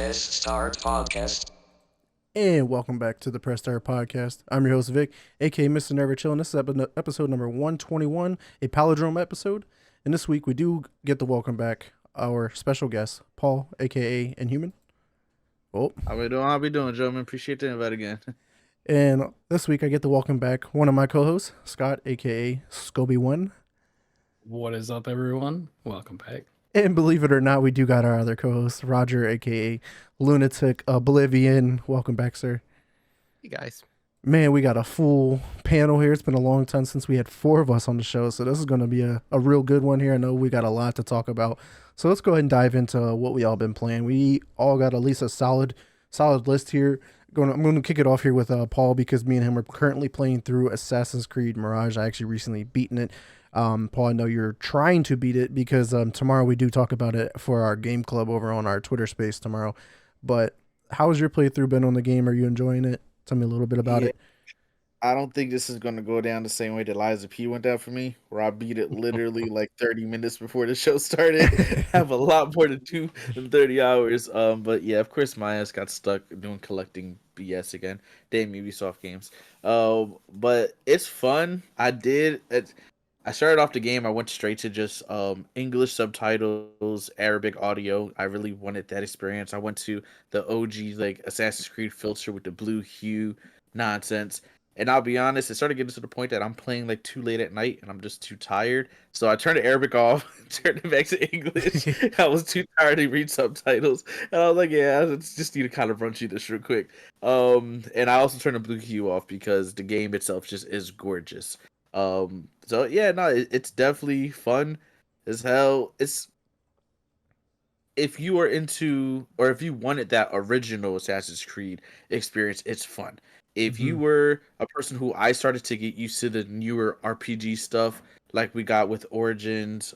Press Start Podcast. And welcome back to the Press Start Podcast. I'm your host, Vic, aka Mr. Never Chill, and this is episode number 121, a Palindrome episode. And this week we do get to welcome back our special guest, Paul, aka Inhuman. Oh, How we doing, gentlemen? Appreciate the invite again. and this week I get to welcome back one of my co-hosts, Scott, aka Scoby1. What is up, everyone? Welcome back. And believe it or not, we do got our other co-host, Roger, aka Lunatic Oblivion. Welcome back, sir. Hey guys. Man, we got a full panel here. It's been a long time since we had 4 of us on the show, so this is going to be a real good one here. I know we got a lot to talk about, so let's go ahead and dive into what we all been playing. We all got at least a solid list here. I'm going to kick it off here with Paul, because me and him are currently playing through Assassin's Creed Mirage. I actually recently beaten it. Paul, I know you're trying to beat it because tomorrow we do talk about it for our game club over on our Twitter space tomorrow. But how has your playthrough been on the game? Are you enjoying it? Tell me a little bit about it. I don't think this is going to go down the same way that Liza P went down for me, where I beat it literally like 30 minutes before the show started. Have a lot more to do than 30 hours. But yeah, of course, my ass got stuck doing collecting BS again. Damn Ubisoft games. But it's fun. I started off the game. I went straight to just English subtitles, Arabic audio. I really wanted that experience. I went to the OG like Assassin's Creed filter with the blue hue nonsense. And I'll be honest, it started getting to the point that I'm playing like too late at night and I'm just too tired. So I turned the Arabic off, turned it back to English. I was too tired to read subtitles. And I was like, yeah, I just need to kind of run through this real quick. And I also turned the blue hue off because the game itself just is gorgeous. So yeah, no, it's definitely fun as hell. It's if you are into, or if you wanted that original Assassin's Creed experience, it's fun. If you were a person who I started to get used to the newer RPG stuff, like we got with Origins,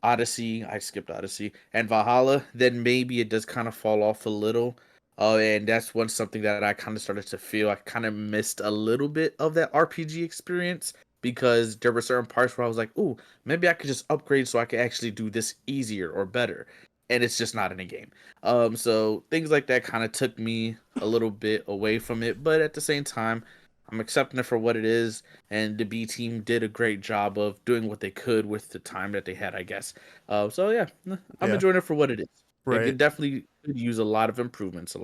Odyssey, I skipped Odyssey, and Valhalla, then maybe it does kind of fall off a little. And that's something that I kind of started to feel. I kind of missed a little bit of that RPG experience because there were certain parts where I was like, "Ooh, maybe I could just upgrade so I could actually do this easier or better." And it's just not in a game. So things like that kind of took me a little bit away from it, but at the same time, I'm accepting it for what it is. And the B team did a great job of doing what they could with the time that they had, I guess. So yeah, I'm enjoying it for what it is. Right. It could definitely use a lot of improvements,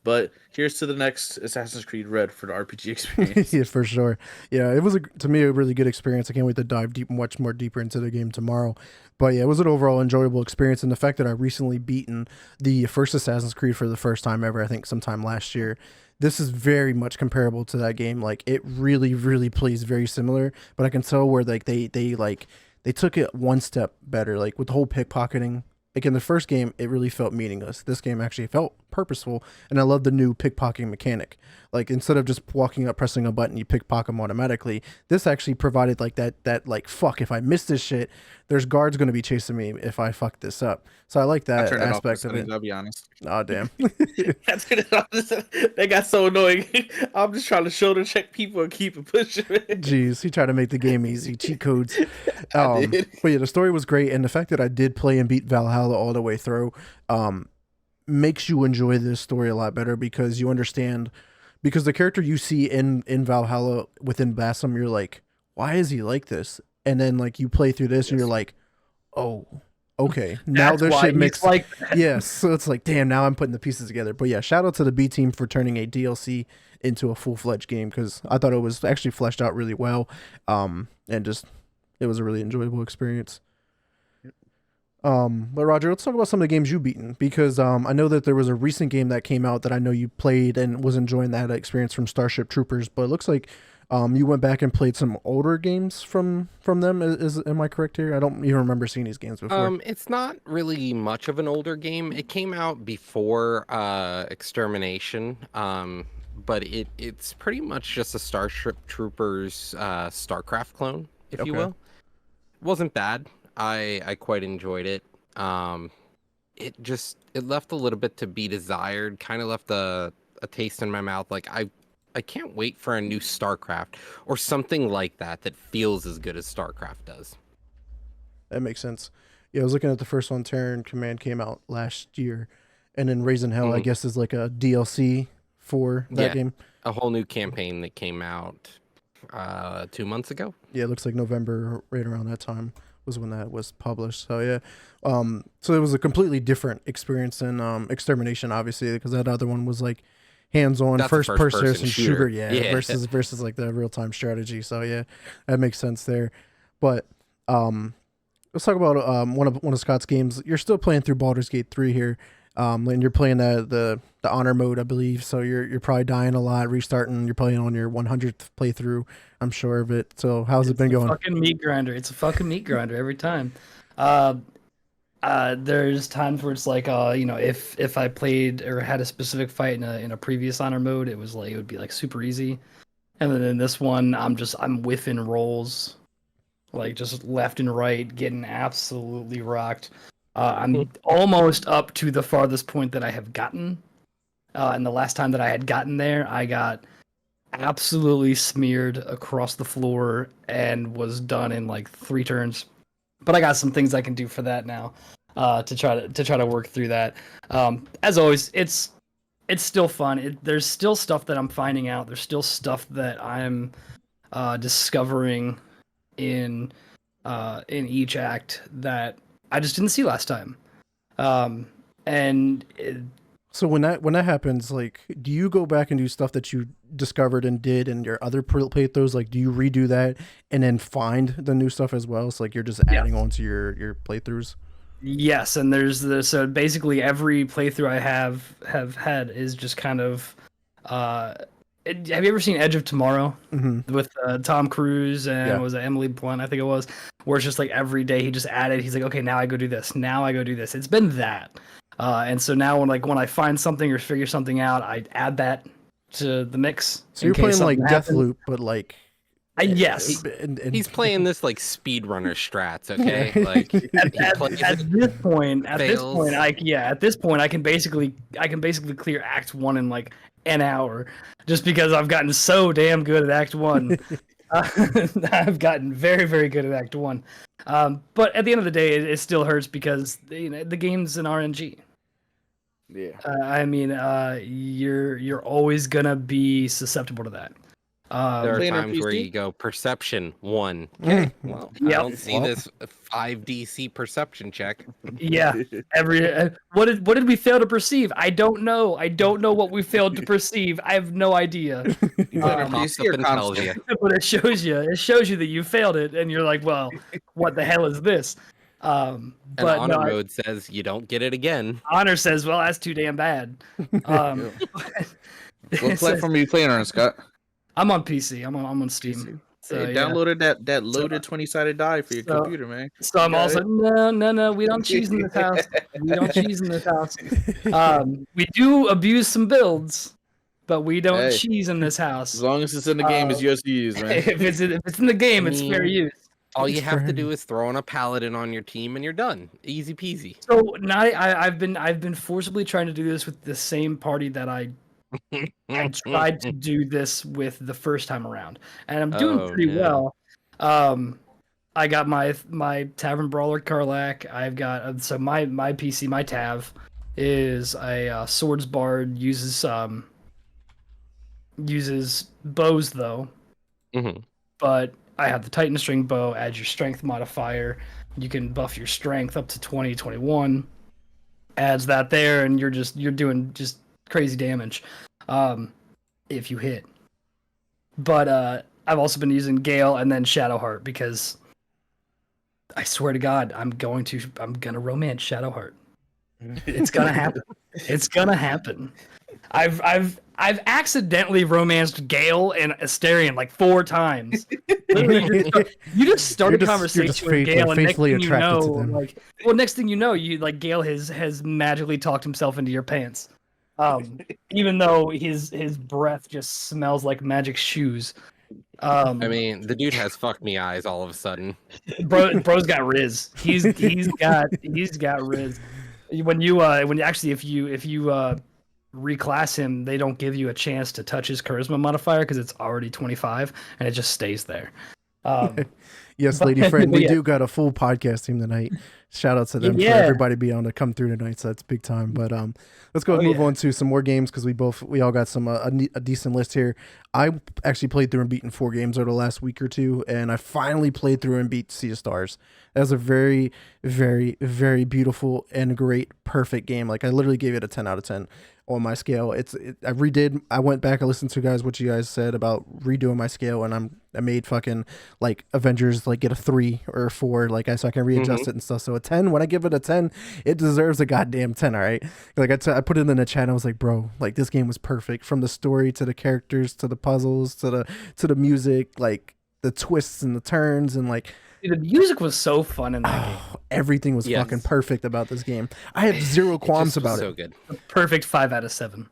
But here's to the next Assassin's Creed Red for the RPG experience. Yeah, for sure. Yeah, it was to me a really good experience. I can't wait to dive much more deeper into the game tomorrow. But yeah, it was an overall enjoyable experience, and the fact that I recently beaten the first Assassin's Creed for the first time ever, I think sometime last year. This is very much comparable to that game. Like, it really, really plays very similar, but I can tell where like they took it one step better. Like with the whole pickpocketing. Like in the first game, it really felt meaningless. This game actually felt purposeful, and I love the new pickpocketing mechanic. Like instead of just walking up, pressing a button, you pickpocket them automatically. This actually provided like that like, fuck, if I miss this shit, there's guards going to be chasing me if I fuck this up. So I like that aspect of it. I'll be honest. Oh damn. They got so annoying. I'm just trying to shoulder check people and keep it pushing. Jeez, he tried to make the game easy. Cheat codes. But yeah, the story was great, and the fact that I did play and beat Valhalla all the way through makes you enjoy this story a lot better, because you understand, because the character you see in Valhalla within Bassam, you're like, why is he like this? And then like you play through this and you're like, oh, okay, now this shit makes like yes. So it's like, damn, now I'm putting the pieces together. But yeah, shout out to the B team for turning a DLC into a full-fledged game, because I thought it was actually fleshed out really well, and just it was a really enjoyable experience. But Roger, let's talk about some of the games you've beaten, because I know that there was a recent game that came out that I know you played and was enjoying that experience from Starship Troopers, but it looks like you went back and played some older games from them. Am I correct here? I don't even remember seeing these games before. It's not really much of an older game. It came out before Extermination, but it's pretty much just a Starship Troopers StarCraft clone, if you will. It wasn't bad. I quite enjoyed it. It left a little bit to be desired. Kind of left a taste in my mouth. Like I can't wait for a new StarCraft or something like that feels as good as StarCraft does. That makes sense. Yeah, I was looking at the first one. Terran Command came out last year, And then Raising Hell, I guess, is like a DLC for that game. A whole new campaign that came out 2 months ago. Yeah, it looks like November, right around that time was when that was published. So yeah, so it was a completely different experience than Extermination, obviously, because that other one was like hands-on first-person shooter. Yeah, versus like the real-time strategy. So yeah, that makes sense there. But let's talk about one of Scott's games. You're still playing through Baldur's Gate 3 here. And you're playing the honor mode, I believe. So you're probably dying a lot, restarting. You're playing on your 100th playthrough. I'm sure of it. So how's it been going? Fucking meat grinder. It's a fucking meat grinder every time. There's times where it's like, if I played or had a specific fight in a previous honor mode, it would be like super easy. And then in this one, I'm whiffing rolls, like just left and right, getting absolutely rocked. I'm almost up to the farthest point that I have gotten. And the last time that I had gotten there, I got absolutely smeared across the floor and was done in like 3 turns. But I got some things I can do for that now, to try to work through that. As always, it's still fun. There's still stuff that I'm finding out. There's still stuff that I'm discovering in each act that I just didn't see last time. So when that happens, like, do you go back and do stuff that you discovered and did in your other playthroughs? Like, do you redo that and then find the new stuff as well? So like you're just adding on to your playthroughs? Yes, and so basically every playthrough I have had is just kind of have you ever seen Edge of Tomorrow with Tom Cruise and was it Emily Blunt, I think it was, where it's just like every day he just added, he's like, okay, now I go do this, now I go do this. It's been that. And so now when I find something or figure something out, I add that to the mix. So you're playing like Deathloop, but like yes, he's playing this like speedrunner strats. Okay, like at this point, I can basically clear Act 1 in like an hour, just because I've gotten so damn good at Act 1. I've gotten very, very good at Act 1. But at the end of the day, it still hurts because the game's an RNG. Yeah. You're always gonna be susceptible to that. There are times where you go perception 1. Okay, well, I don't see this 5 DC perception check. Yeah, what did we fail to perceive? I don't know. I don't know what we failed to perceive. I have no idea. But it shows you that you failed it, and you're like, well, what the hell is this? And honor mode says you don't get it again. Honor says, well, that's too damn bad. What platform are you playing on, Scott? I'm on PC. I'm on Steam. PC. So downloaded that loaded 20-sided die for your computer, man. So I'm also no. We don't cheese in this house. We do abuse some builds, but we don't cheese in this house. As long as it's in the game, it's yours to use, man. If it's in the game, it's fair use. All you have to do is throw in a paladin on your team, and you're done. Easy peasy. So I've been forcibly trying to do this with the same party that I tried to do this with the first time around, and I'm doing pretty well. I got my Tavern Brawler Karlach. I've got my PC, my Tav is a Swords Bard, uses bows though, but I have the Titan String Bow. Add your Strength modifier. You can buff your Strength up to 20, 21. Adds that there, and you're doing just crazy damage if you hit. But I've also been using Gale and then Shadowheart because I swear to God, I'm gonna romance Shadowheart. It's gonna happen. It's gonna happen. I've accidentally romanced Gale and Asterion like 4 times. You just start a conversation with Gale, and next thing you know, Gale has magically talked himself into your pants. Even though his breath just smells like magic shoes. The dude has fuck me eyes all of a sudden. Bro's got Riz. He's got Riz. If you reclass him, they don't give you a chance to touch his charisma modifier because it's already 25 and it just stays there. Yes, lady friend, we do got a full podcast team tonight. Shout out to them for everybody being able to come through tonight. So that's big time. But let's go move on to some more games because we all got some a decent list here. I actually played through and beaten 4 games over the last week or two, and I finally played through and beat Sea of Stars. That was a very, very, very beautiful and great, perfect game. Like I literally gave it a 10 out of 10 on my scale. I went back, I listened to what you guys said about redoing my scale, and I made fucking like Avengers like get a 3 or a 4, so I can readjust it and stuff. So a 10, when I give it a 10, it deserves a goddamn 10. All right. Like I put it in the chat and I was like, bro, like this game was perfect from the story to the characters, to the puzzles, to the music, like the twists and the turns, and like, the music was so fun in that game. Everything was fucking perfect about this game. I have zero qualms about it. So good. A perfect 5 out of 7.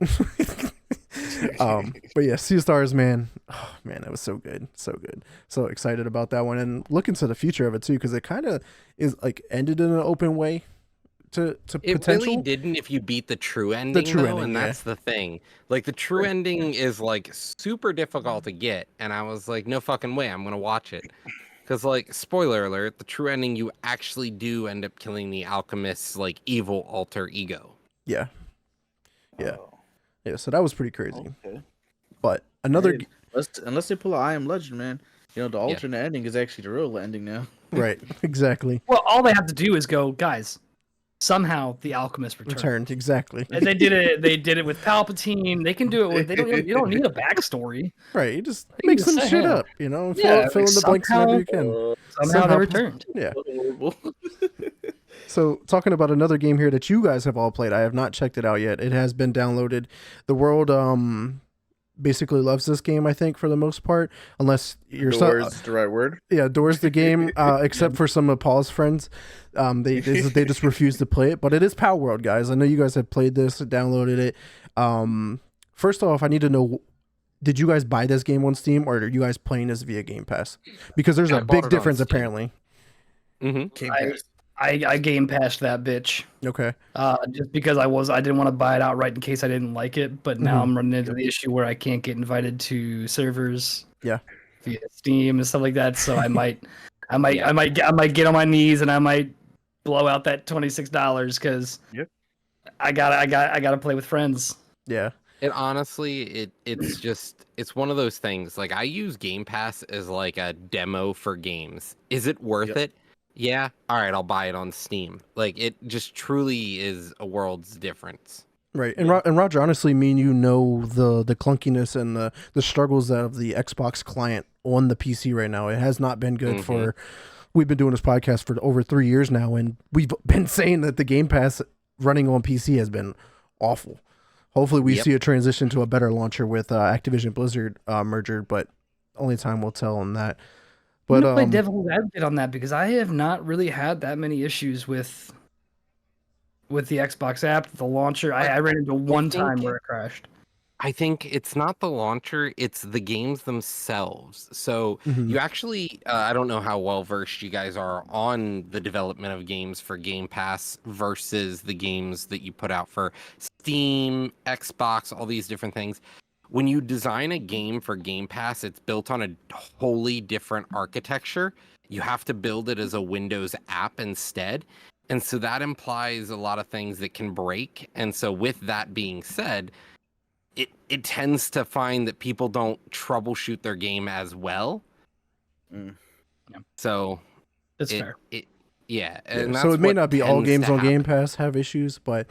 But yeah, Sea Stars, man. Oh man, that was so good. So good. So excited about that one, and looking to the future of it too, because it kind of is like ended in an open way to it potential. Really didn't if you beat the true ending, and that's the thing. Like the true ending is like super difficult to get, and I was like, no fucking way, I'm gonna watch it. Because, like, spoiler alert, the true ending, you actually do end up killing the alchemist's, like, evil alter ego. Yeah. Yeah. Yeah, so that was pretty crazy. Okay. But another... Unless they pull I Am Legend, man. You know, the alternate ending is actually the real ending now. Right, exactly. Well, all they have to do is go, guys, somehow the alchemist returned. Exactly. And they did it with Palpatine. They can do it with you don't need a backstory. Right, you just make some shit up, you know, fill in the blanks whenever you can. Somehow they returned. Yeah. So talking about another game here that you guys have all played, I have not checked it out yet. It has been downloaded. The world basically loves this game, I think, for the most part, unless you're Doors the right word. Yeah, Doors the game, except for some of Paul's friends. They just refuse to play it, but it is Palworld, guys. I know you guys have played this, downloaded it. First off, I need to know, did you guys buy this game on Steam, or are you guys playing this via Game Pass? Because there's a big difference, apparently. I Game Passed that bitch. Okay. Just because I didn't want to buy it outright in case I didn't like it, but now I'm running into the issue where I can't get invited to servers. Yeah. Via Steam and stuff like that. So I might get on my knees and I might blow out that $26 because I gotta play with friends. Yeah. It honestly, it's one of those things. Like I use Game Pass as like a demo for games. Is it worth it? Yeah. All right, I'll buy it on Steam. Like it just truly is a world's difference. Right. And Roger, honestly, me and you know the clunkiness and the struggles of the Xbox client on the PC right now. It has not been good for. We've been doing this podcast for over 3 years now, and we've been saying that the Game Pass running on PC has been awful. Hopefully we see a transition to a better launcher with Activision Blizzard merger, but only time will tell on that. But I'm gonna play devil's advocate on that because I have not really had that many issues with the Xbox app, the launcher. I ran into one time where it crashed. I think it's not the launcher, it's the games themselves. So you actually, I don't know how well versed you guys are on the development of games for Game Pass versus the games that you put out for Steam, Xbox, all these different things. When you design a game for Game Pass, it's built on a wholly different architecture. You have to build it as a Windows app instead. And so that implies a lot of things that can break. And so with that being said, it tends to find that people don't troubleshoot their game as well. So that's fair. And so it may not be all games on Game Pass have issues, but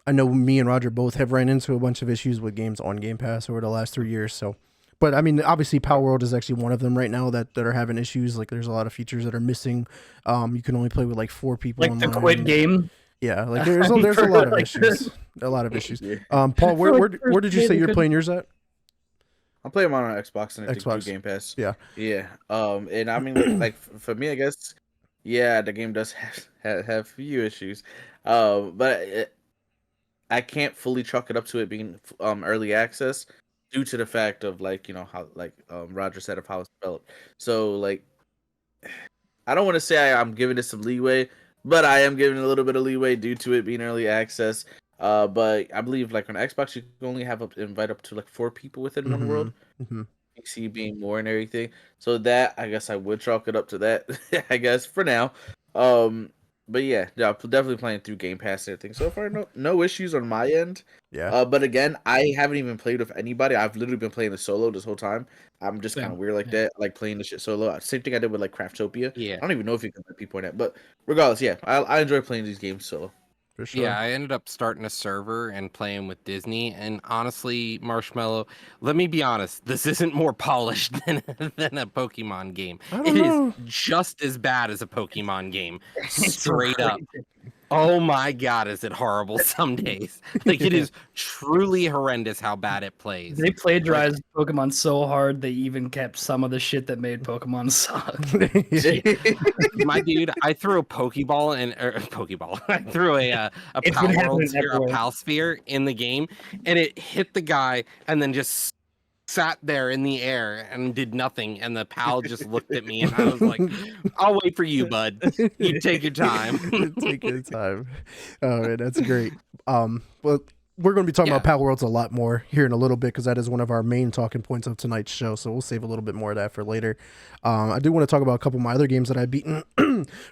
I know me and Roger both have ran into a bunch of issues with games on Game Pass over the last 3 years. So, but I mean, obviously Palworld is actually one of them right now that are having issues. Like there's a lot of features that are missing. You can only play with like 4 people. Like the quit game. Yeah, like there's a lot of issues. A lot of issues. Paul, where did you say you're playing yours at? I'm playing mine on Xbox and Xbox Game Pass. Yeah. And I mean, like for me, I guess, the game does have a few issues, but I can't fully chalk it up to it being early access due to the fact of how Roger said of how it's developed. So like, I don't want to say I'm giving it some leeway. But I am giving a little bit of leeway due to it being early access. But I believe like on Xbox you can only invite up to like 4 people within one world. PC being more and everything. So that I guess I would chalk it up to that. I guess for now. But yeah, definitely playing through Game Pass and everything. So far, no issues on my end. Yeah. But again, I haven't even played with anybody. I've literally been playing the solo this whole time. I'm just Same. kind of weird like that. I like playing the shit solo. Same thing I did with like Craftopia. Yeah. I don't even know if you can let people in that. But regardless, yeah, I enjoy playing these games solo. For sure. Yeah, I ended up starting a server and playing with Disney. And honestly, Marshmallow, let me be honest, this isn't more polished than a Pokemon game. I It don't is know. just as bad as a Pokemon game. It's so Straight up. crazy. Oh my god, is it horrible some days? Like it is truly horrendous how bad it plays. They plagiarized Pokemon so hard they even kept some of the shit that made Pokemon suck. My dude, I threw a Pokeball and Pokeball. I threw a It's been happening Palworld sphere, a everywhere. Pal sphere in the game, and it hit the guy and then just sat there in the air and did nothing. And the pal just looked at me, and I was like, "I'll wait for you, bud. You take your time." Take your time. Oh man, that's great. Well, we're going to be talking about Palworlds a lot more here in a little bit because that is one of our main talking points of tonight's show. So we'll save a little bit more of that for later. I do want to talk about a couple of my other games that I've beaten.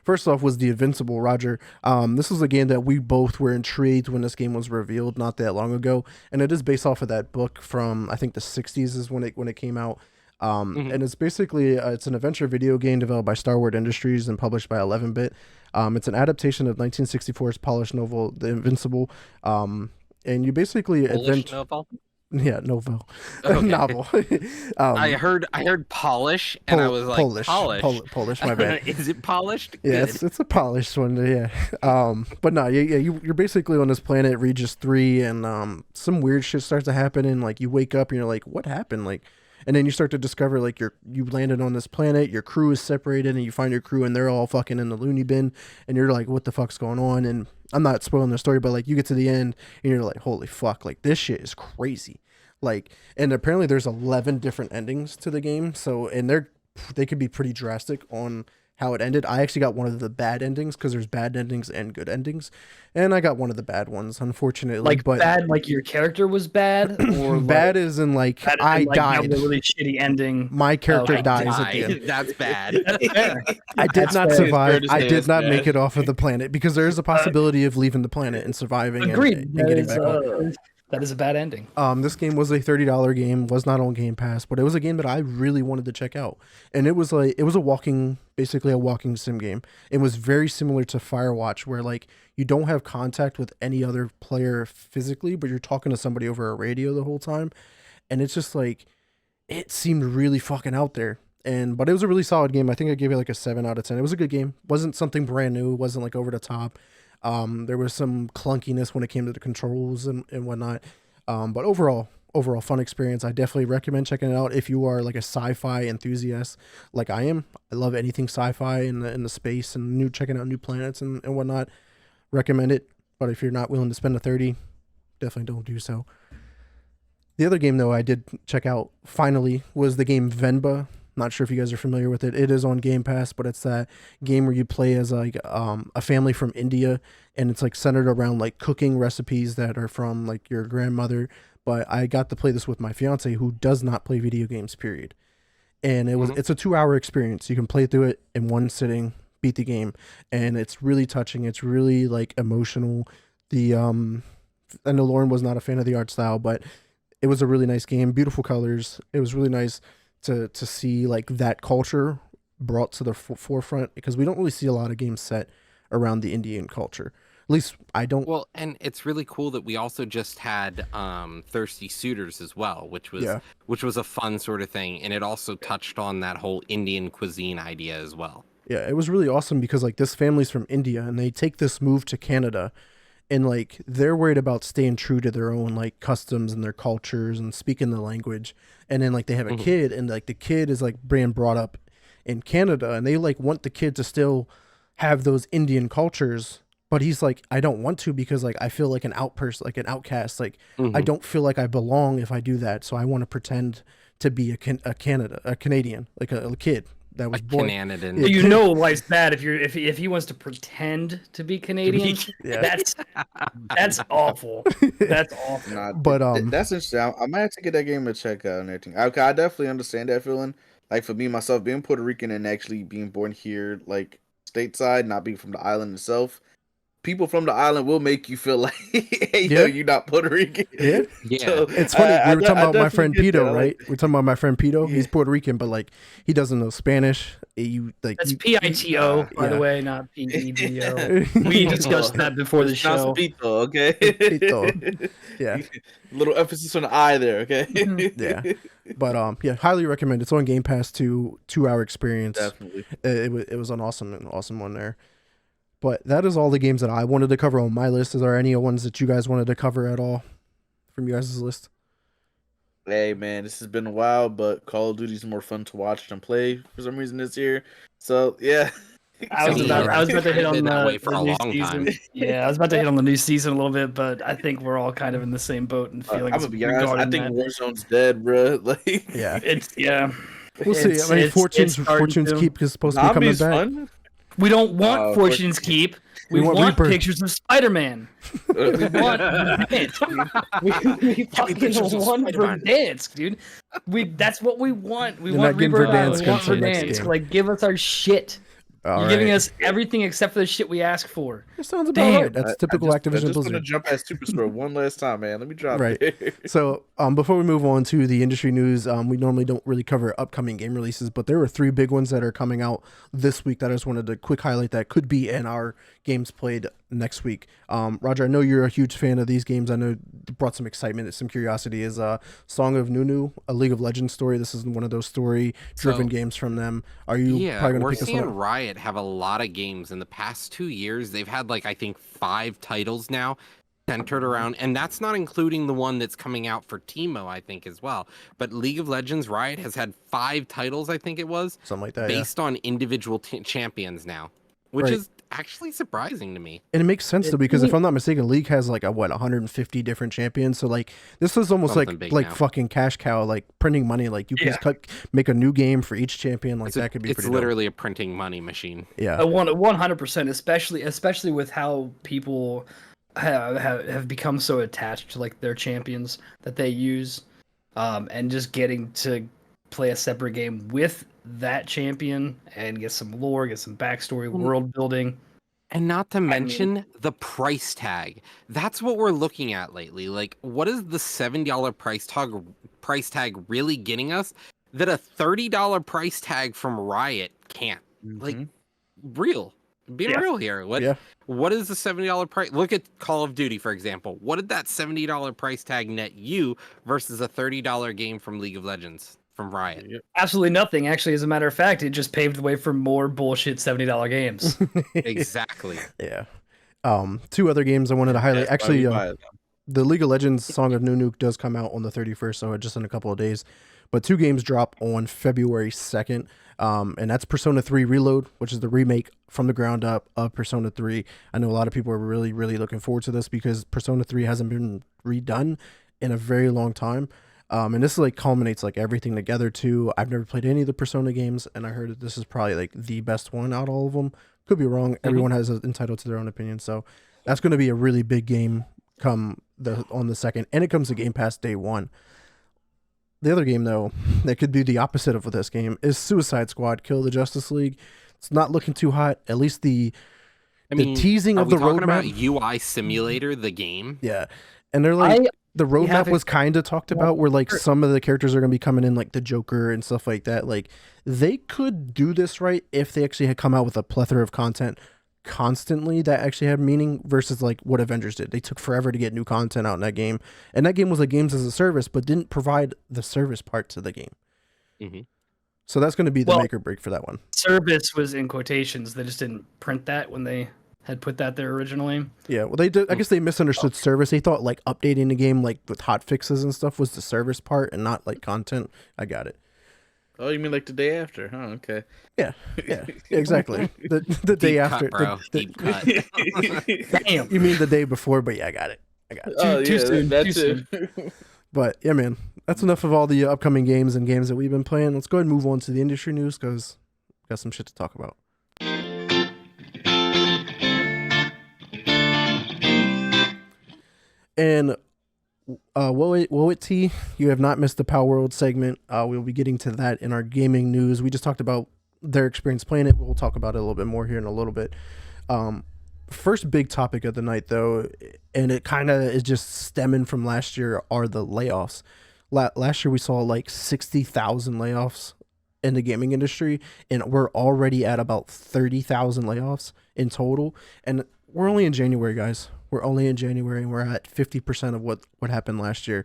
First off was the Invincible, Roger. This was a game that we both were intrigued when this game was revealed not that long ago, and it is based off of that book from I think the 60s is when it came out. And it's basically it's an adventure video game developed by Starward Industries and published by 11-bit. It's an adaptation of 1964's polished novel The Invincible. And you basically novel? Yeah, novel. Okay. Novel. I heard polish, and I was like, Polish, my bad. Is it polished? Yeah, Good. it's a polished one. Yeah. But no, you're basically on this planet Regis 3, and some weird shit starts to happen, and like you wake up and you're like, what happened? Like, and then you start to discover like you landed on this planet, your crew is separated, and you find your crew and they're all fucking in the loony bin, and you're like, what the fuck's going on? And I'm not spoiling the story, but like you get to the end and you're like, holy fuck, like this shit is crazy. Like, and apparently there's 11 different endings to the game. So, and they could be pretty drastic on how it ended. I actually got one of the bad endings because there's bad endings and good endings, and I got one of the bad ones, unfortunately. Like but bad, like your character was bad, or bad is in like I died. A really shitty ending. My character Okay. dies at the end. That's bad. I did That's not fair. survive. It's fair to I say did it's not bad. make it off of the planet because there is a possibility of leaving the planet and surviving Agreed. and That getting is, back on. that is a bad ending. This game was a $30 game, was not on Game Pass, but it was a game that I really wanted to check out. And it was basically a walking sim game. It was very similar to Firewatch, where like you don't have contact with any other player physically, but you're talking to somebody over a radio the whole time. And it's just like, it seemed really fucking out there. But it was a really solid game. I think I gave it like a 7 out of 10. It was a good game. Wasn't something brand new. It wasn't like over the top. There was some clunkiness when it came to the controls and whatnot. But overall fun experience. I definitely recommend checking it out if you are like a sci-fi enthusiast like I am. I love anything sci-fi in the space and checking out new planets and whatnot. Recommend it. But if you're not willing to spend the 30, definitely don't do so. The other game though I did check out finally was the game Venba. Not sure if you guys are familiar with it. It is on Game Pass, but it's that game where you play as like a family from India, and it's like centered around like cooking recipes that are from like your grandmother. But I got to play this with my fiance who does not play video games, period. And it's a 2-hour experience. You can play through it in one sitting, beat the game, and it's really touching. It's really like emotional. I know Lauren was not a fan of the art style, but it was a really nice game. Beautiful colors. It was really nice to see like that culture brought to the forefront, because we don't really see a lot of games set around the Indian culture. At least I don't. Well, and it's really cool that we also just had Thirsty Suitors as well, which was a fun sort of thing, and it also touched on that whole Indian cuisine idea as well. Yeah, it was really awesome because like this family's from India and they take this move to Canada, and like they're worried about staying true to their own like customs and their cultures and speaking the language. And then like they have a kid, and like the kid is like being brought up in Canada, and they like want the kid to still have those Indian cultures, but he's like, I don't want to because like I feel like an outcast. Like I don't feel like I belong if I do that. So I want to pretend to be a Canadian, like a kid that was born. Canadian. Yeah. You know life's bad if he wants to pretend to be Canadian. Yeah. That's awful. That's awful. Nah, But, that's interesting. I might have to get that game to check out and everything. I definitely understand that feeling. Like for me myself, being Puerto Rican and actually being born here, like stateside, not being from the island itself, people from the island will make you feel like, hey, yo, you're not Puerto Rican. Yeah. Yeah. It's funny. We were talking about my friend Pito, that. right? We're talking about my friend Pito. Yeah. He's Puerto Rican, but like he doesn't know Spanish. That's PITO, by the way, not PEDO. We discussed that before the show. Pito, okay? Pito. Yeah. Little emphasis on the I there, okay? Yeah. But yeah, highly recommend. It's on Game Pass 2-hour experience. Definitely. It was an awesome one there. But that is all the games that I wanted to cover on my list. Is there any ones that you guys wanted to cover at all from you guys' list? Hey man, this has been a while, but Call of Duty is more fun to watch than play for some reason this year. So yeah. I was about to hit on the new long season. time. Yeah, I was about to hit on the new season a little bit, but I think we're all kind of in the same boat and feelings. I'm gonna be honest. I think Warzone's dead, bro. Like, We'll see. I mean, Fortune's Keep is supposed to be coming back. Fun. We don't want Fortune's Keep. We want pictures of Spider-Man. We want Verdansk. We fucking want Verdansk, dude. That's what we want. We want Verdansk. We want Verdansk. Like, give us our shit. You're giving us everything except for the shit we ask for. That sounds about right. That's typical Activision Blizzard. I'm just gonna jump at Superstore one last time, man. Let me drop it. Right. So, before we move on to the industry news, we normally don't really cover upcoming game releases, but there were 3 big ones that are coming out this week that I just wanted to quick highlight that could be in our games played next week. Roger, I know you're a huge fan of these games. I know it brought some excitement and some curiosity. Is Song of Nunu, a League of Legends story. This is one of those story-driven games from them. Are you probably going to pick this one up? We're seeing Riot have a lot of games in the past 2 years. They've had I think 5 titles now centered around, and that's not including the one that's coming out for Teemo, I think, as well. But League of Legends, Riot has had 5 titles, I think it was, something like that, based on individual champions now, which is actually surprising to me. And it makes sense though, because if I'm not mistaken, League has 150 different champions. So this is almost like fucking cash cow, like printing money. Like you can make a new game for each champion. That could be. It's literally a printing money machine. Yeah, 100%. Especially with how people have become so attached to their champions that they use, and just getting to play a separate game with that champion and get some lore, get some backstory, world building. And not to mention the price tag. That's what we're looking at lately. What is the $70 price tag really getting us that a $30 price tag from Riot can't? Real. Be real here. What is the $70 price? Look at Call of Duty, for example. What did that $70 price tag net you versus a $30 game from League of Legends? From Riot. Absolutely nothing. Actually, as a matter of fact, it just paved the way for more bullshit $70 games. Exactly. Yeah. 2 other games I wanted to highlight. Actually, the League of Legends Song of Nunu does come out on the 31st, so just in a couple of days. But 2 games drop on February 2nd, and that's Persona 3 Reload, which is the remake from the ground up of Persona 3. I know a lot of people are really, really looking forward to this because Persona 3 hasn't been redone in a very long time. And this culminates everything together too. I've never played any of the Persona games, and I heard that this is probably the best one out of all of them. Could be wrong. Everyone has entitled to their own opinion. So that's going to be a really big game on the 2nd, and it comes to Game Pass day 1. The other game though that could be the opposite of this game is Suicide Squad: Kill the Justice League. It's not looking too hot. At least the teasing of the roadmap. About UI Simulator, the game. Yeah, and they're the roadmap was kind of talked about where some of the characters are going to be coming in the Joker and stuff like that. They could do this right if they actually had come out with a plethora of content constantly that actually had meaning versus what Avengers did. They took forever to get new content out in that game. And that game was games as a service, but didn't provide the service part to the game. Mm-hmm. So that's going to be the make or break for that one. Service was in quotations. They just didn't print that when they had put that there originally. Yeah, well, they did. I guess they misunderstood service. They thought updating the game with hot fixes and stuff was the service part and not content. I got it. Oh, you mean the day after? Huh? Okay. Yeah, exactly. The day after. Cut, bro. Deep cut. Damn. You mean the day before? But yeah, I got it. Too soon. But yeah, man, that's enough of all the upcoming games and games that we've been playing. Let's go ahead and move on to the industry news because we got some shit to talk about. And T, you have not missed the Palworld segment. We'll be getting to that in our gaming news. We just talked about their experience playing it. We'll talk about it a little bit more here in a little bit. First big topic of the night, though, and it kind of is just stemming from last year, are the layoffs. Last year we saw like 60,000 layoffs in the gaming industry, and we're already at about 30,000 layoffs in total. And we're only in January, guys. We're only in January, and we're at 50% of what happened last year.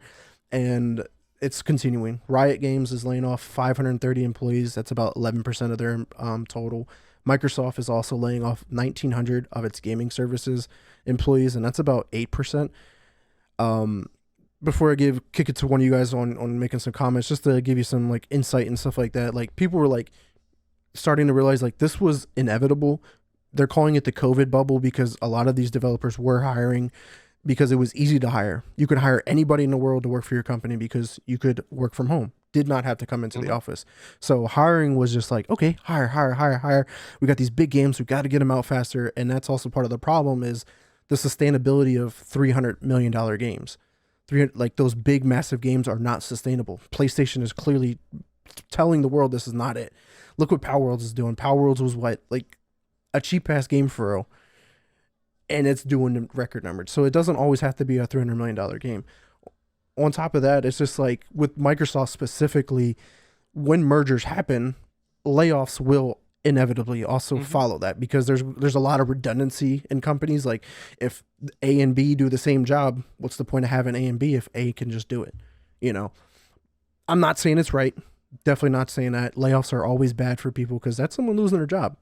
And it's continuing. Riot Games is laying off 530 employees. That's about 11% of their total. Microsoft is also laying off 1,900 of its gaming services employees, and that's about 8%. Before I kick it to one of you guys on making some comments, just to give you some like insight and stuff like that, like people were like starting to realize like this was inevitable. They're calling it the COVID bubble because a lot of these developers were hiring because it was easy to hire. You could hire anybody in the world to work for your company because you could work from home. Did not have to come into the office. So hiring was just like, okay, hire. We got these big games. We got to get them out faster. And that's also part of the problem is the sustainability of $300 million games. Like those big, massive games are not sustainable. PlayStation is clearly telling the world this is not it. Look what Palworld is doing. Palworld was what, like a cheap ass game for real. And it's doing record numbers. So it doesn't always have to be a $300 million game. On top of that, it's just like with Microsoft specifically, when mergers happen, layoffs will inevitably also follow that because there's a lot of redundancy in companies. Like if A and B do the same job, what's the point of having A and B if A can just do it? You know, I'm not saying it's right. Definitely not saying that. Layoffs are always bad for people because that's someone losing their job.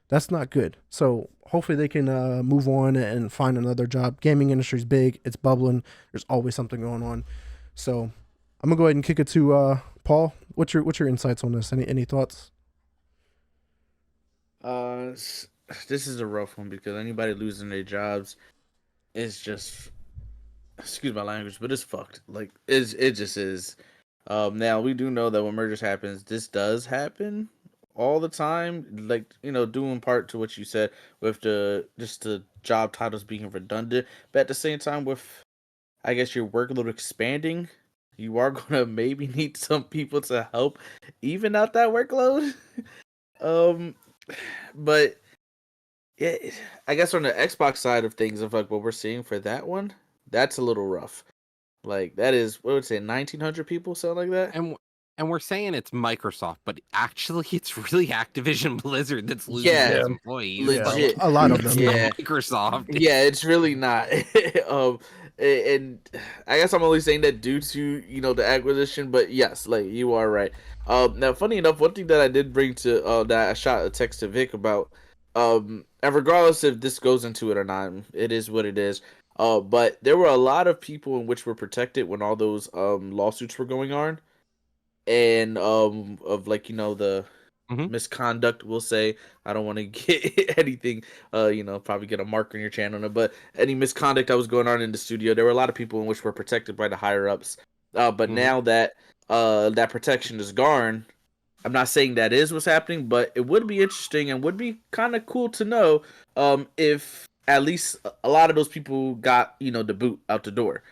That's not good. So hopefully they can move on and find another job. Gaming industry's big. It's bubbling. There's always something going on. So I'm gonna go ahead and kick it to Paul. What's your insights on this? Any thoughts? This is a rough one because anybody losing their jobs is just, excuse my language, but it's fucked. Like it just is. Now we do know that when mergers happens, this does happen all the time, like, you know, due in part to what you said with the job titles being redundant, but at the same time with, I guess, your workload expanding, you are gonna maybe need some people to help even out that workload. But yeah, I guess on the Xbox side of things, of like what we're seeing for that one, that's a little rough. Like that is, what would say, 1,900 people, something like that. And we're saying it's Microsoft, but actually it's really Activision Blizzard that's losing its employees. Legit. A lot of them. Yeah. Microsoft. Yeah, it's really not. And I guess I'm only saying that due to, you know, the acquisition, but yes, like you are right. Now, funny enough, one thing that I did bring to that I shot a text to Vic about, and regardless if this goes into it or not, it is what it is. But there were a lot of people in which were protected when all those lawsuits were going on. And of like, you know, the misconduct, we'll say. I don't want to get anything, you know, probably get a mark on your channel, but any misconduct that was going on in the studio, there were a lot of people in which were protected by the higher ups. But now that that protection is gone, I'm not saying that is what's happening, but it would be interesting and would be kind of cool to know if at least a lot of those people got, you know, the boot out the door.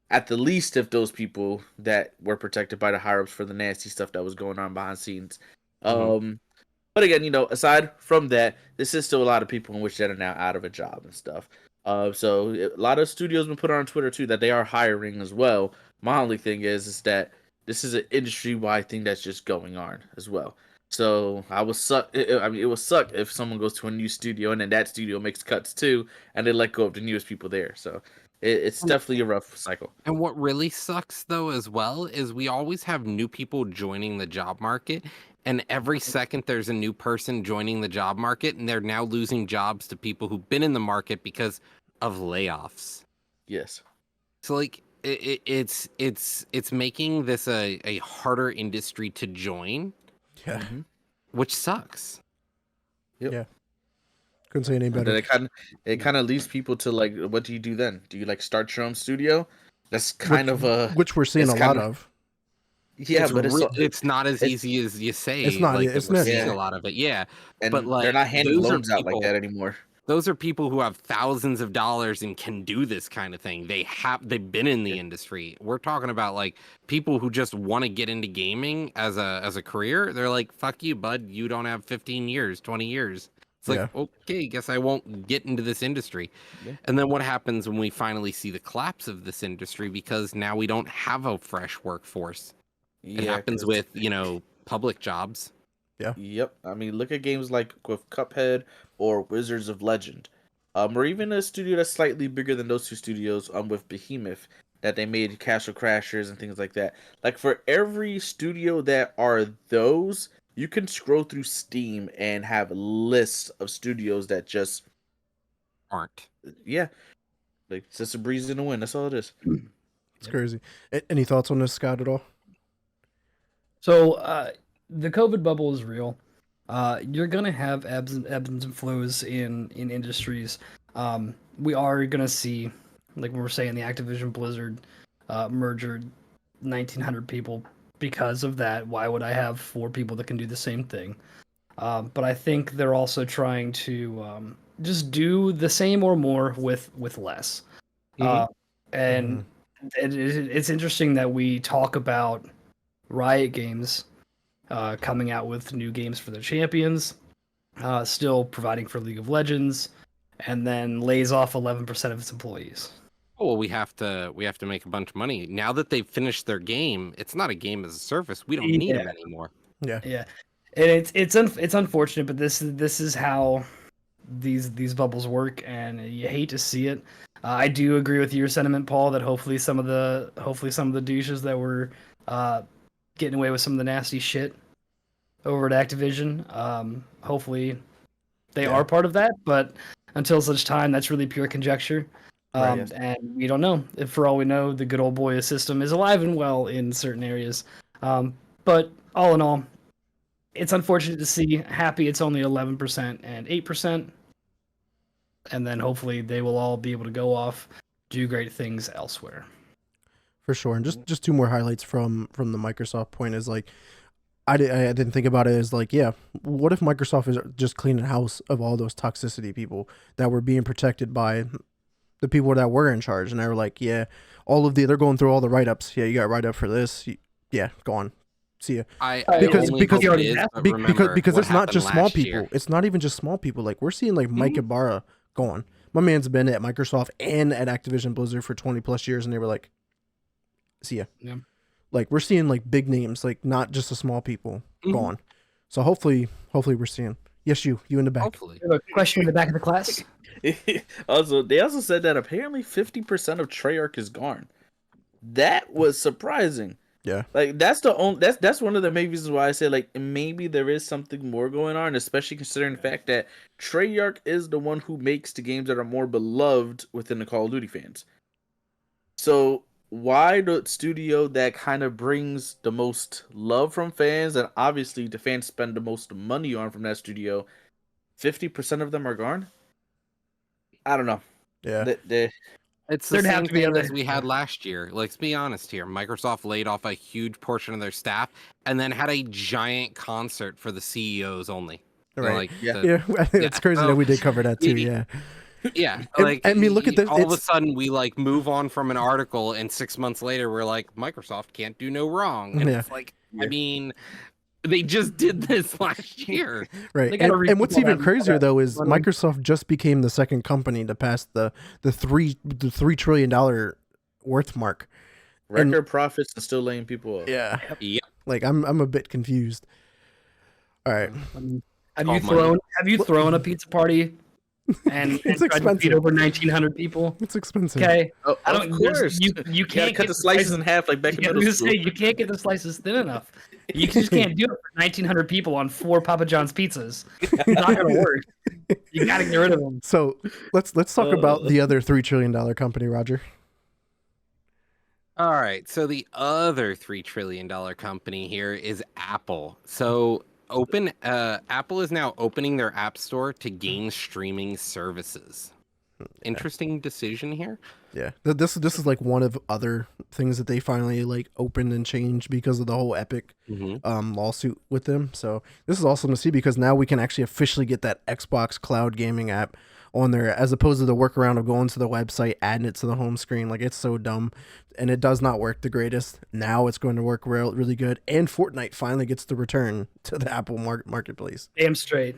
At the least, if those people that were protected by the higher ups for the nasty stuff that was going on behind the scenes. But again, you know, aside from that, this is still a lot of people in which that are now out of a job and stuff. So a lot of studios been put on Twitter too that they are hiring as well. My only thing is that this is an industry-wide thing that's just going on as well. So it would suck if someone goes to a new studio and then that studio makes cuts too, and they let go of the newest people there. So it's definitely a rough cycle. And what really sucks, though, as well, is we always have new people joining the job market. And every second there's a new person joining the job market, and they're now losing jobs to people who've been in the market because of layoffs. Yes. So, like, it's making this a harder industry to join. Yeah. Which sucks. Yep. Yeah. Couldn't say any better. It kind of leads people to, like, what do you do then? Do you, like, start your own studio? That's kind of a... Which we're seeing a lot of. Yeah, but it's not as easy as you say. It's not. Like, it's we're not seeing a lot of it. Yeah, and but like they're not handing those loans are out like that anymore. those are people who have thousands of dollars and can do this kind of thing. They've been in the industry. We're talking about like people who just want to get into gaming as a career. They're like, fuck you, bud. You don't have 15 years, 20 years. It's like, okay, guess I won't get into this industry. Yeah. And then what happens when we finally see the collapse of this industry? Because now we don't have a fresh workforce. It happens with, public jobs. Yeah. Yep. I mean, look at games like with Cuphead or Wizards of Legend. Or even a studio that's slightly bigger than those two studios, with Behemoth, that they made Castle Crashers and things like that. Like, for every studio that are those, you can scroll through Steam and have lists of studios that just aren't. Yeah. Like, it's just a breeze in the wind. That's all it is. It's crazy. Any thoughts on this, Scott, at all? So, the COVID bubble is real. You're gonna have ebbs and flows in industries. We are gonna see, like we were saying, the Activision Blizzard merger, 1,900 people. Because of that, why would I have 4 people that can do the same thing? But I think they're also trying to just do the same or more with less. And it's interesting that we talk about Riot Games coming out with new games for their champions, still providing for League of Legends, and then lays off 11% of its employees. Oh, well, we have to make a bunch of money now that they've finished their game. It's not a game as a service. We don't need them anymore. Yeah, and it's unfortunate, but this is how these bubbles work, and you hate to see it. I do agree with your sentiment, Paul, that hopefully some of the douches that were getting away with some of the nasty shit over at Activision, hopefully they are part of that. But until such time, that's really pure conjecture. And we don't know. If for all we know, the good old boy system is alive and well in certain areas. But all in all, it's unfortunate to see. Happy it's only 11% and 8%. And then hopefully they will all be able to go off, do great things elsewhere. For sure. And just 2 more highlights from the Microsoft point is like, I didn't think about it as like, what if Microsoft is just cleaning house of all those toxicity people that were being protected by the people that were in charge, and they were like, they're going through all the write-ups. Yeah, you got write-up for this. Go on. See ya. Because it's not just small people. It's not even just small people. Like, we're seeing like Mike Ibarra going. My man's been at Microsoft and at Activision Blizzard for 20 plus years, and they were like, see ya. Yeah. Like, we're seeing like big names, like not just the small people gone. So hopefully we're seeing. Yes, you in the back. Hopefully. You have a question in the back of the class? They also said that apparently 50% of Treyarch is gone. That was surprising. Yeah. Like, that's one of the main reasons why I say like maybe there is something more going on, especially considering the fact that Treyarch is the one who makes the games that are more beloved within the Call of Duty fans. So why the studio that kind of brings the most love from fans, and obviously the fans spend the most money on from that studio, 50% of them are gone? I don't know. Yeah. It's the same thing as we had last year. Let's be honest here. Microsoft laid off a huge portion of their staff and then had a giant concert for the CEOs only. Right. It's crazy that we did cover that too. Yeah. Yeah. Like, I mean, look at this. All of a sudden, we like move on from an article, and 6 months later, we're like, Microsoft can't do no wrong. And it's like, I mean, they just did this last year. Right. And what's even crazier though is Microsoft just became the second company to pass the $3 trillion worth mark. Record profits and still laying people off. Yeah. Yep. Like, I'm a bit confused. All right. Have you thrown a pizza party and tried to feed over 1,900 people? It's expensive. Okay. Oh, of course. You can't cut the slices in half like back in middle school. You can't get the slices thin enough. You just can't do it for 1,900 people on 4 Papa John's pizzas. It's not gonna work. You gotta get rid of them. So let's talk about the other $3 trillion company, Roger. All right. So the other $3 trillion company here is Apple. So Apple is now opening their app store to game streaming services. Interesting decision here. Yeah, this is like one of other things that they finally like opened and changed because of the whole Epic lawsuit with them. So this is awesome to see because now we can actually officially get that Xbox cloud gaming app on there, as opposed to the workaround of going to the website, adding it to the home screen. Like, it's so dumb, and it does not work the greatest. Now it's going to work really good, and Fortnite finally gets the return to the Apple marketplace. Damn straight.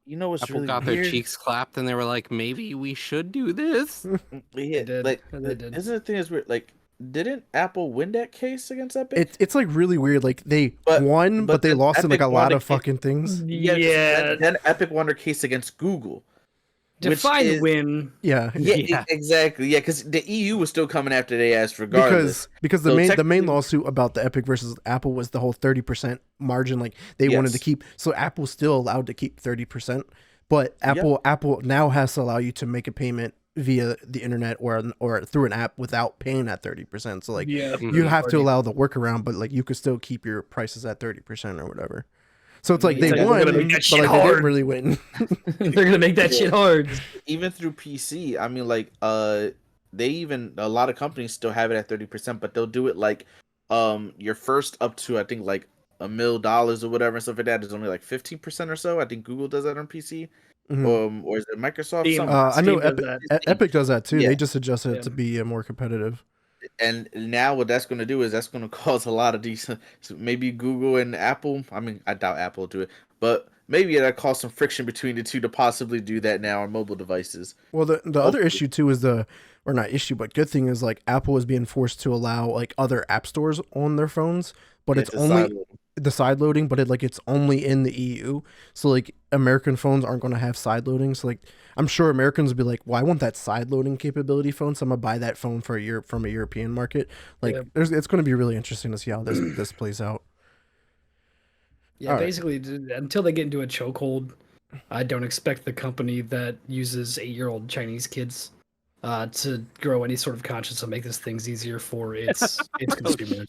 You know what's Apple really got weird? their cheeks clapped and they were like, maybe we should do this. Yeah, did. like, They did. isn't the thing is weird? Like, didn't Apple win that case against Epic? It's like really weird. Like, they But- won, but but they then lost in like a Epic lot won of the case. fucking things. Yeah. Then Epic won their case against Google. which Define is- win. Yeah. Yeah, exactly. Yeah, because the EU was still coming after their ass regardless. Because So the main technically- lawsuit about the Epic versus Apple was the whole 30% margin, like they wanted to Yes. keep. So Apple's still allowed to keep 30%, but Apple now has to allow you to make a payment via the internet or through an app without paying that 30%. So like Yeah. you have to allow the workaround, but like you could still keep your prices at 30% or whatever. So it's like It's they like, we're won, gonna but make that like shit they hard. didn't really win. They're gonna make that Yeah. shit hard. Even through PC, I mean, like, they even a lot of companies still have it at 30%, but they'll do it like, your first up to I think like $1 million or whatever and stuff like that is only like 15% or so. I think Google does that on PC, Mhm. or is it Microsoft? Steam. Something. I know Steam does Epic does that too. Yeah. They just adjusted it Yeah. to be more competitive. And now what that's going to do is that's going to cause a lot of these. So maybe Google and Apple. I mean, I doubt Apple will do it, but maybe that cause some friction between the two to possibly do that now on mobile devices. Well, the other issue too is or not issue, but good thing is like Apple is being forced to allow like other app stores on their phones, but Yeah, it's to only sideload. the side loading, but it's only in the EU. So like American phones aren't going to have side loading. So like I'm sure Americans will be like, well, I want that side loading capability phone, so I'm gonna buy that phone from a European market. Like Yeah. it's going to be really interesting to see how this plays out. Yeah, All right. basically, until they get into a chokehold, I don't expect the company that uses 8-year-old Chinese kids to grow any sort of conscience to make this things easier for its consumers.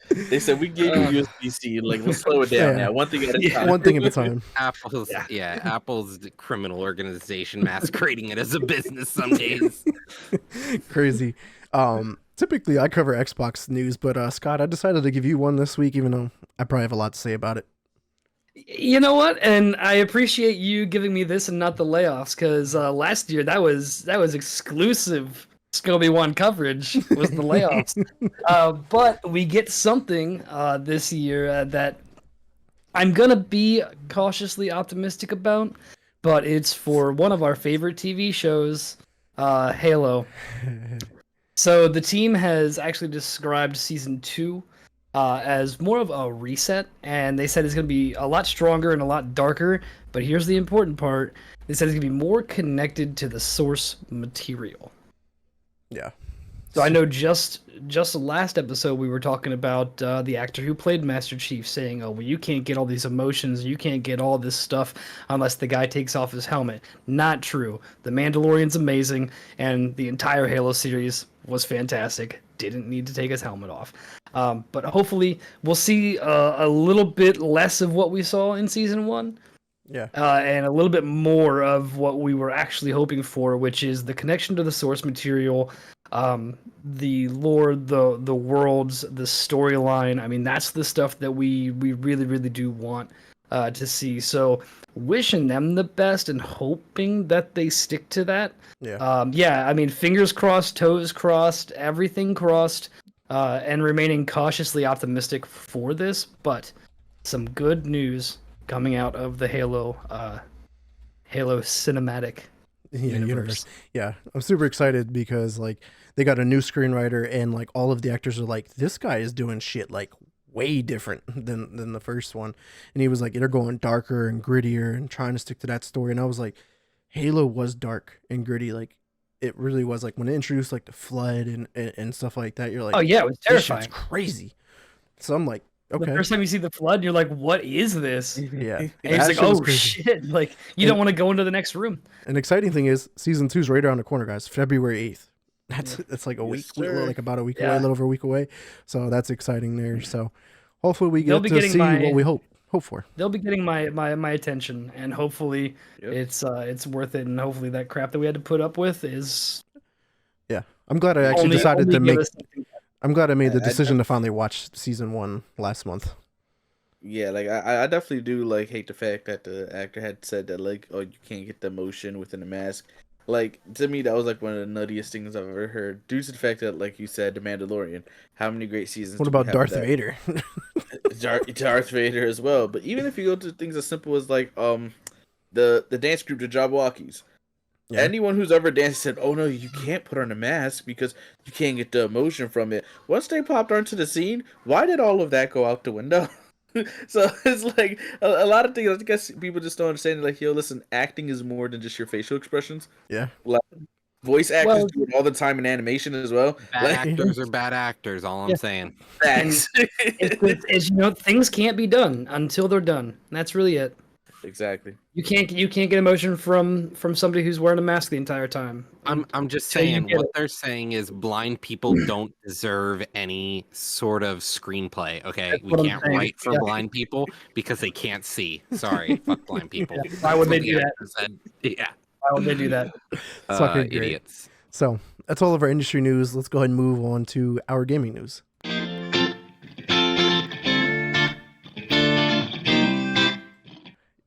They said we gave you USB-C. Like, let's slow it down Yeah. now. One thing at a Yeah. time. One thing at a time. Apple's Apple's the criminal organization masquerading it as a business some days. Crazy. Typically I cover Xbox news, but Scott, I decided to give you one this week, even though I probably have a lot to say about it. You know what? And I appreciate you giving me this and not the layoffs, because last year that was exclusive Scobie One coverage was the layoffs. But we get something this year that I'm gonna be cautiously optimistic about. But it's for one of our favorite TV shows, Halo. So the team has actually described season 2 as more of a reset, and they said it's going to be a lot stronger and a lot darker. But here's the important part: they said it's going to be more connected to the source material. Yeah. So I know just the last episode we were talking about the actor who played Master Chief saying, "Oh, well, you can't get all these emotions, you can't get all this stuff unless the guy takes off his helmet." Not true. The Mandalorian's amazing, and the entire Halo series was fantastic. Didn't need to take his helmet off. But hopefully we'll see a little bit less of what we saw in season 1. Yeah. And a little bit more of what we were actually hoping for, which is the connection to the source material, the lore, the worlds, the storyline. I mean, that's the stuff that we really, really do want to see. So wishing them the best and hoping that they stick to that. Yeah. I mean, fingers crossed, toes crossed, everything crossed, and remaining cautiously optimistic for this. But some good news coming out of the Halo cinematic universe. Yeah, I'm super excited because like they got a new screenwriter and like all of the actors are like, this guy is doing shit like way different than the first one, and he was like, they're going darker and grittier and trying to stick to that story. And I was like, Halo was dark and gritty, like it really was. Like when it introduced like the flood and stuff like that, you're like, Oh yeah, it was this terrifying. shit's crazy. So I'm like, The okay, first time you see the flood, you're like, "What is this?" And yeah. it's That like, shit was "Oh crazy. shit!" Like you don't want to go into the next room. An exciting thing is season 2 is right around the corner, guys. February 8th. That's like a week, sir. like about a week Yeah. away, a little over a week away. So that's exciting there. So hopefully we They'll get be to getting see my- what we hope for. They'll be getting my attention, and hopefully Yep. it's worth it. And hopefully that crap that we had to put up with is Yeah, I'm glad I actually only- decided only to give make. us something. I'm glad I made the I- decision to finally watch season 1 last month. Yeah, like I definitely do like hate the fact that the actor had said that like, oh, you can't get the emotion within the mask. Like, to me that was like one of the nuttiest things I've ever heard. Due to the fact that, like you said, the Mandalorian. How many great seasons What do we about have of Darth that? Vader? Darth Vader as well. But even if you go to things as simple as like the dance group, the Jabberwockies. Yeah. Anyone who's ever danced said, "Oh no, you can't put on a mask because you can't get the emotion from it." Once they popped onto the scene, why did all of that go out the window? So it's like a lot of things. I guess people just don't understand. Like, yo, listen, acting is more than just your facial expressions. Yeah. Like, voice actors Well, do it all the time in animation as well. Bad Like, actors are bad actors. All Yeah. I'm saying. facts. It's things can't be done until they're done. And that's really it. Exactly. You can't get emotion from somebody who's wearing a mask the entire time. I'm just Until you saying get what it. they're saying is blind people don't deserve any sort of screenplay. Okay, That's we what I'm can't saying. write for Yeah. blind people because they can't see. Sorry, fuck blind people. Why would That's they what the do that? actor said. Yeah, Why would they do that? Fucking great. idiots. So that's all of our industry news. Let's go ahead and move on to our gaming news.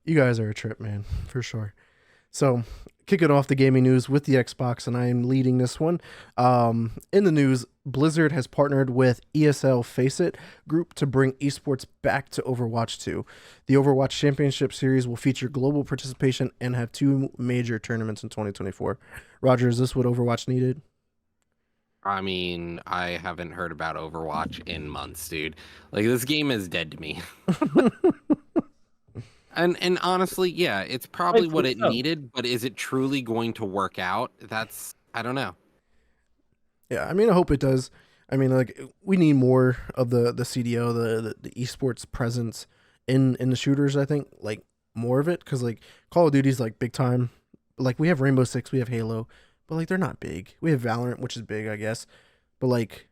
You guys are a trip, man, for sure. So, kicking off the gaming news with the Xbox, and I am leading this one. In the news, Blizzard has partnered with ESL Faceit Group to bring esports back to Overwatch 2. The Overwatch Championship Series will feature global participation and have 2 major tournaments in 2024. Roger, is this what Overwatch needed? I mean, I haven't heard about Overwatch in months, dude. Like, this game is dead to me. And honestly, yeah, it's probably what it needed, but is it truly going to work out? I don't know. Yeah, I mean, I hope it does. I mean, like, we need more of the CDO, the esports presence in the shooters, I think. Like, more of it, because, like, Call of Duty's, like, big time. Like, we have Rainbow Six, we have Halo, but, like, they're not big. We have Valorant, which is big, I guess. But, like,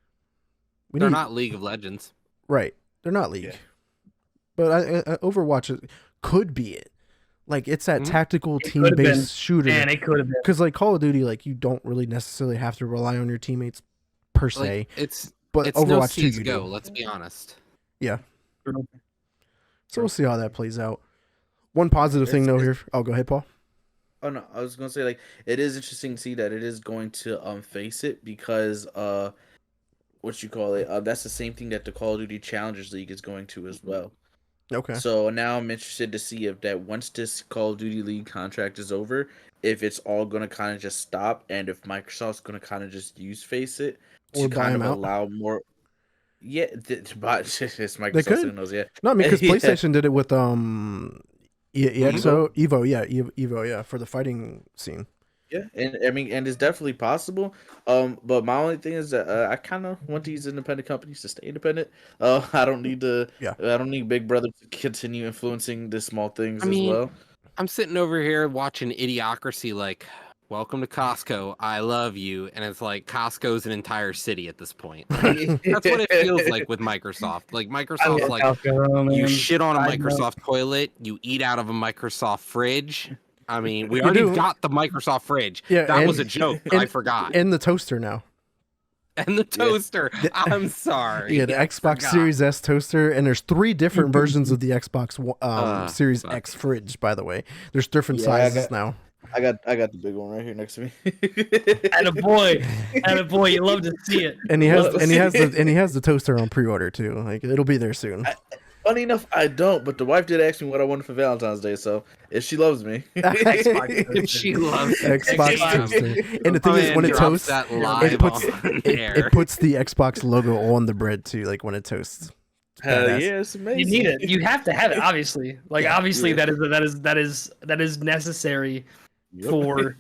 They're not League of Legends. Right. They're not League. Yeah. But I Overwatch could be it. Like, it's that tactical team-based shooter. Man, it could have been. Because, like, Call of Duty, like, you don't really necessarily have to rely on your teammates per se. Like, but it's Overwatch no 2 you do. CSGO, let's be honest. Yeah. So we'll see how that plays out. One positive thing, though, here. Oh, go ahead, Paul. Oh no, I was gonna say, like, it is interesting to see that it is going to face it because what you call it, that's the same thing that the Call of Duty Challengers League is going to as well. Okay. So now I'm interested to see if that once this Call of Duty League contract is over, if it's all gonna kind of just stop, and if Microsoft's gonna kind of just use Faceit to kind of allow more. Yeah, it's Microsoft. They could. Knows, yeah. No, I mean, because Yeah. PlayStation did it with Evo, yeah, for the fighting scene. Yeah, and I mean, and it's definitely possible. But my only thing is that I kind of want these independent companies to stay independent. I don't need to. Yeah. I don't need Big Brother to continue influencing the small things I mean, as well. I'm sitting over here watching Idiocracy, like, welcome to Costco, I love you, and it's like Costco's an entire city at this point. That's what it feels like with Microsoft. Like, Microsoft's like, you shit on a Microsoft toilet, you eat out of a Microsoft fridge. I mean, we already got the Microsoft fridge. Yeah, that was a joke. I forgot. And the toaster now. And the toaster. Yeah. I'm sorry. Yeah, the Xbox Series S toaster, and there's 3 different versions of the Xbox Series X fridge. By the way, there's different sizes now. I got the big one right here next to me. And a boy, you love to see it. And he has the toaster on pre-order too. Like, it'll be there soon. Funny enough, I don't, but the wife did ask me what I wanted for Valentine's Day, so if she loves me. If she loves Xbox toaster. And the thing is, when it toasts, it puts the Xbox logo on the bread too, like when it toasts. Hell yeah, it's amazing. You need it. You have to have it, obviously. Like, obviously that is necessary for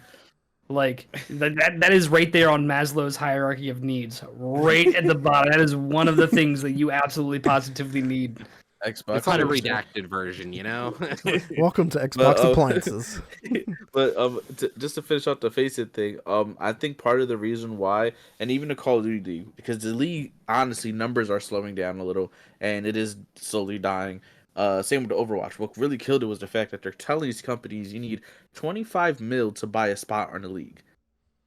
like that is right there on Maslow's hierarchy of needs. Right at the bottom. That is one of the things that you absolutely positively need. Xbox. It's not a redacted version, you know. Welcome to Xbox appliances. But just to finish off the Faceit thing, I think part of the reason why, and even the Call of Duty League, because the league, honestly, numbers are slowing down a little, and it is slowly dying. Same with the Overwatch. What really killed it was the fact that they're telling these companies you need 25 mil to buy a spot on the league.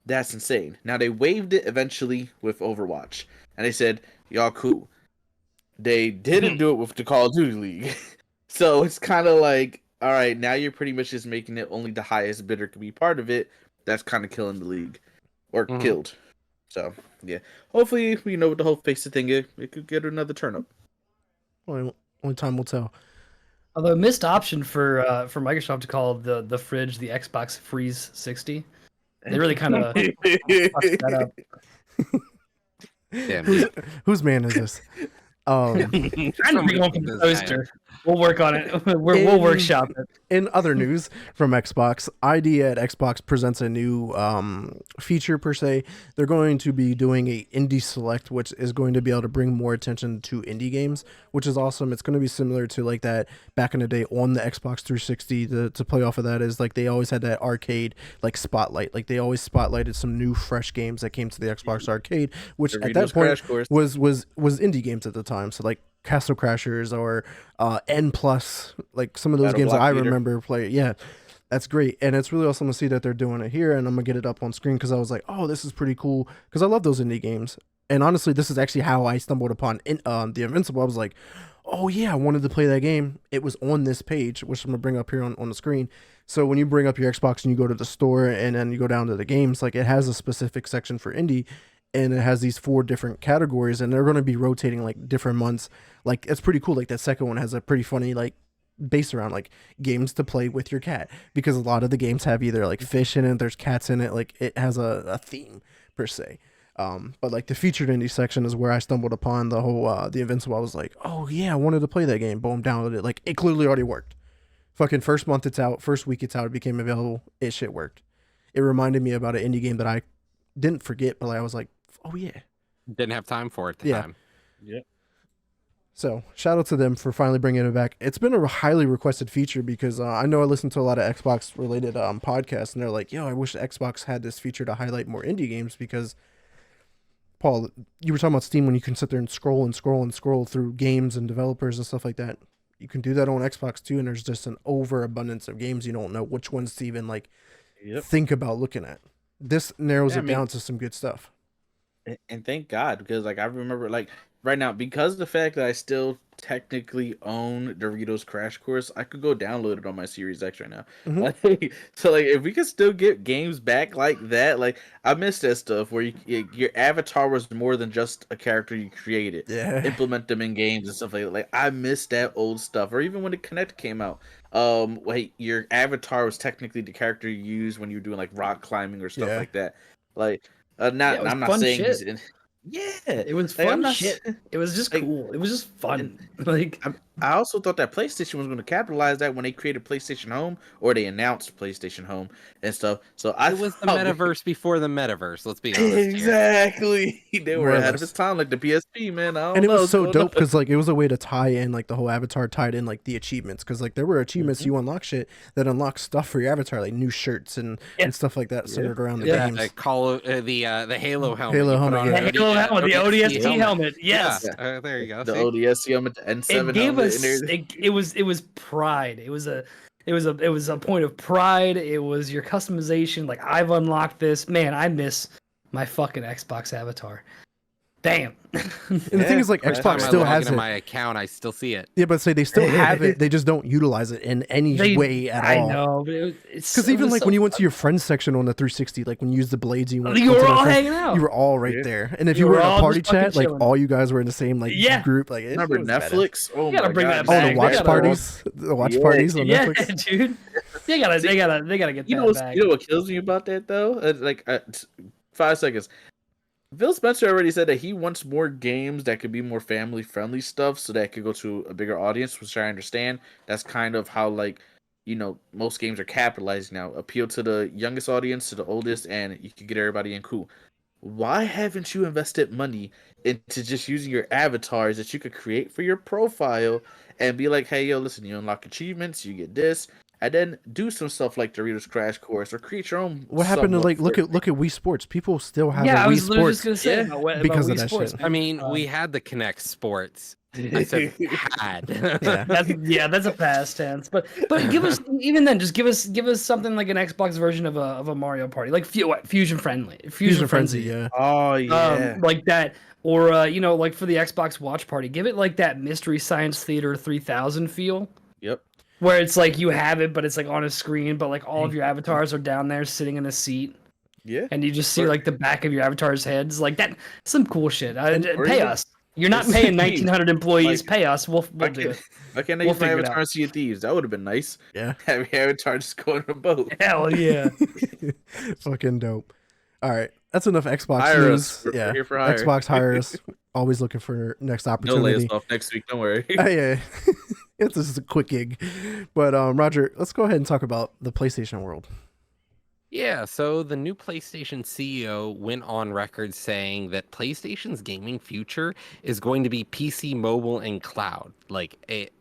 That's insane. Now they waived it eventually with Overwatch, and they said, y'all cool. They didn't do it with the Call of Duty League. So it's kind of like, all right, now you're pretty much just making it only the highest bidder can be part of it. That's kind of killing the league. Or killed. So, yeah. Hopefully, with the whole face thing, it could get another turn up. Only time will tell. Although a missed option for Microsoft to call the fridge the Xbox Freeze 60. They really kind of fucked that up. Damn. Whose man is this? Trying to pick one from the poster. We'll work on it. We'll workshop it. In other news from Xbox, ID at Xbox presents a new feature per se. They're going to be doing a indie select, which is going to be able to bring more attention to indie games, which is awesome. It's going to be similar to like that back in the day on the Xbox 360. To play off of that is like they always had that arcade like spotlight. Like they always spotlighted some new fresh games that came to the Xbox arcade, which at that point was indie games at the time. So like Castle Crashers or N Plus, like some of those games that I remember playing. Yeah, that's great, and it's really awesome to see that they're doing it here. And I'm gonna get it up on screen because I was like, oh, this is pretty cool because I love those indie games. And honestly, this is actually how I stumbled upon the Invincible. I was like, oh yeah, I wanted to play that game. It was on this page, which I'm gonna bring up here on the screen. So when you bring up your Xbox and you go to the store and then you go down to the games, like it has a specific section for indie. And it has these 4 different categories, and they're going to be rotating like different months. Like it's pretty cool. Like that second one has a pretty funny like base around like games to play with your cat, because a lot of the games have either like fish in it, there's cats in it. Like it has a theme per se. But like the featured indie section is where I stumbled upon the whole the Invincible. I was like, oh yeah, I wanted to play that game. Boom, downloaded it. Like it clearly already worked. Fucking first month it's out, first week it's out, it became available. It shit worked. It reminded me about an indie game that I didn't forget, but I was like, oh yeah, didn't have time for it. Time. Yeah. So shout out to them for finally bringing it back. It's been a highly requested feature because I know I listen to a lot of Xbox related podcasts, and they're like, yo, I wish Xbox had this feature to highlight more indie games, because Paul, you were talking about Steam when you can sit there and scroll through games and developers and stuff like that. You can do that on Xbox too, and there's just an overabundance of games. You don't know which ones to even like think about looking at. This narrows it down to some good stuff. And thank God, because like I remember like right now, because of the fact that I still technically own Doritos Crash Course, I could go download it on my Series X right now. Like, so like if we could still get games back like that, like I miss that stuff where your avatar was more than just a character you created. Implement them in games and stuff like that. Like I miss that old stuff. Or even when the Kinect came out, like your avatar was technically the character you used when you were doing like rock climbing or stuff like that. Like I'm not saying shit. It was fun shit. It was just cool. It was just fun. Like I also thought that PlayStation was going to capitalize that when they created PlayStation Home, or they announced PlayStation Home and stuff. So it was the metaverse before the metaverse. Let's be honest. Exactly. They were ahead of its time, like the PSP, man. And it was so dope because like it was a way to tie in like the whole avatar tied in like the achievements, because like there were achievements you unlock shit that unlock stuff for your avatar, like new shirts and stuff like that centered around the games. The Halo helmet. Halo helmet. The ODST helmet. Yes. There you go. The ODST helmet, the N7 it gave helmet. Us, it was pride. It was a point of pride. It was your customization. Like I've unlocked this. Man, I miss my fucking Xbox avatar. Damn. And the thing is, like, Xbox still has it. In my account, I still see it. Yeah, but say they still have it. They just don't utilize it in any way at all. I know, but it's because even like when you went to your friends section on the 360, like when you used the blades, you were all hanging out. You were all right there, and if you were in a party chat, like all you guys were in the same like group. Like remember Netflix? Oh my god! Oh, the watch parties, the watch parties on Netflix. Yeah, dude. They gotta get that back. You know what kills me about that though? Like 5 seconds. Phil Spencer already said that he wants more games that could be more family-friendly stuff, so that it could go to a bigger audience, which I understand. That's kind of how, like, most games are capitalized now. Appeal to the youngest audience, to the oldest, and you can get everybody in cool. Why haven't you invested money into just using your avatars that you could create for your profile and be like, hey, yo, listen, you unlock achievements, you get this, and then do some stuff like Doritos Crash Course or create your own. What happened to like look at Wii Sports? People still have Wii Sports. Just gonna say because about of that Sports, shit. I mean, we had the Kinect Sports, I said had. That's a past tense. But give us even then, just give us something like an Xbox version of a Mario Party, like Fusion Frenzy, yeah. Oh yeah. like that, or like for the Xbox Watch Party, give it like that Mystery Science Theater 3000 feel. Yep. Where it's like you have it, but it's like on a screen, but like all of your avatars are down there sitting in a seat. Yeah. And you just see like the back of your avatar's heads, like that. Some cool shit. Pay even- us. You're not paying 1,900 employees. Like, pay us. We'll do it. Why can't I We'll use my figure it avatar out. and Sea of Thieves? That would have been nice. Yeah. Have your avatar just go in a boat. Hell yeah. Fucking dope. All right, that's enough Xbox Hire news. us. We're Yeah, here for hire. Xbox hires. Always looking for next No lay opportunity. us off next week. Don't worry. Yeah, it's just a quick gig. But Roger, let's go ahead and talk about the PlayStation world. Yeah, so the new PlayStation CEO went on record saying that PlayStation's gaming future is going to be PC, mobile, and cloud. Like, it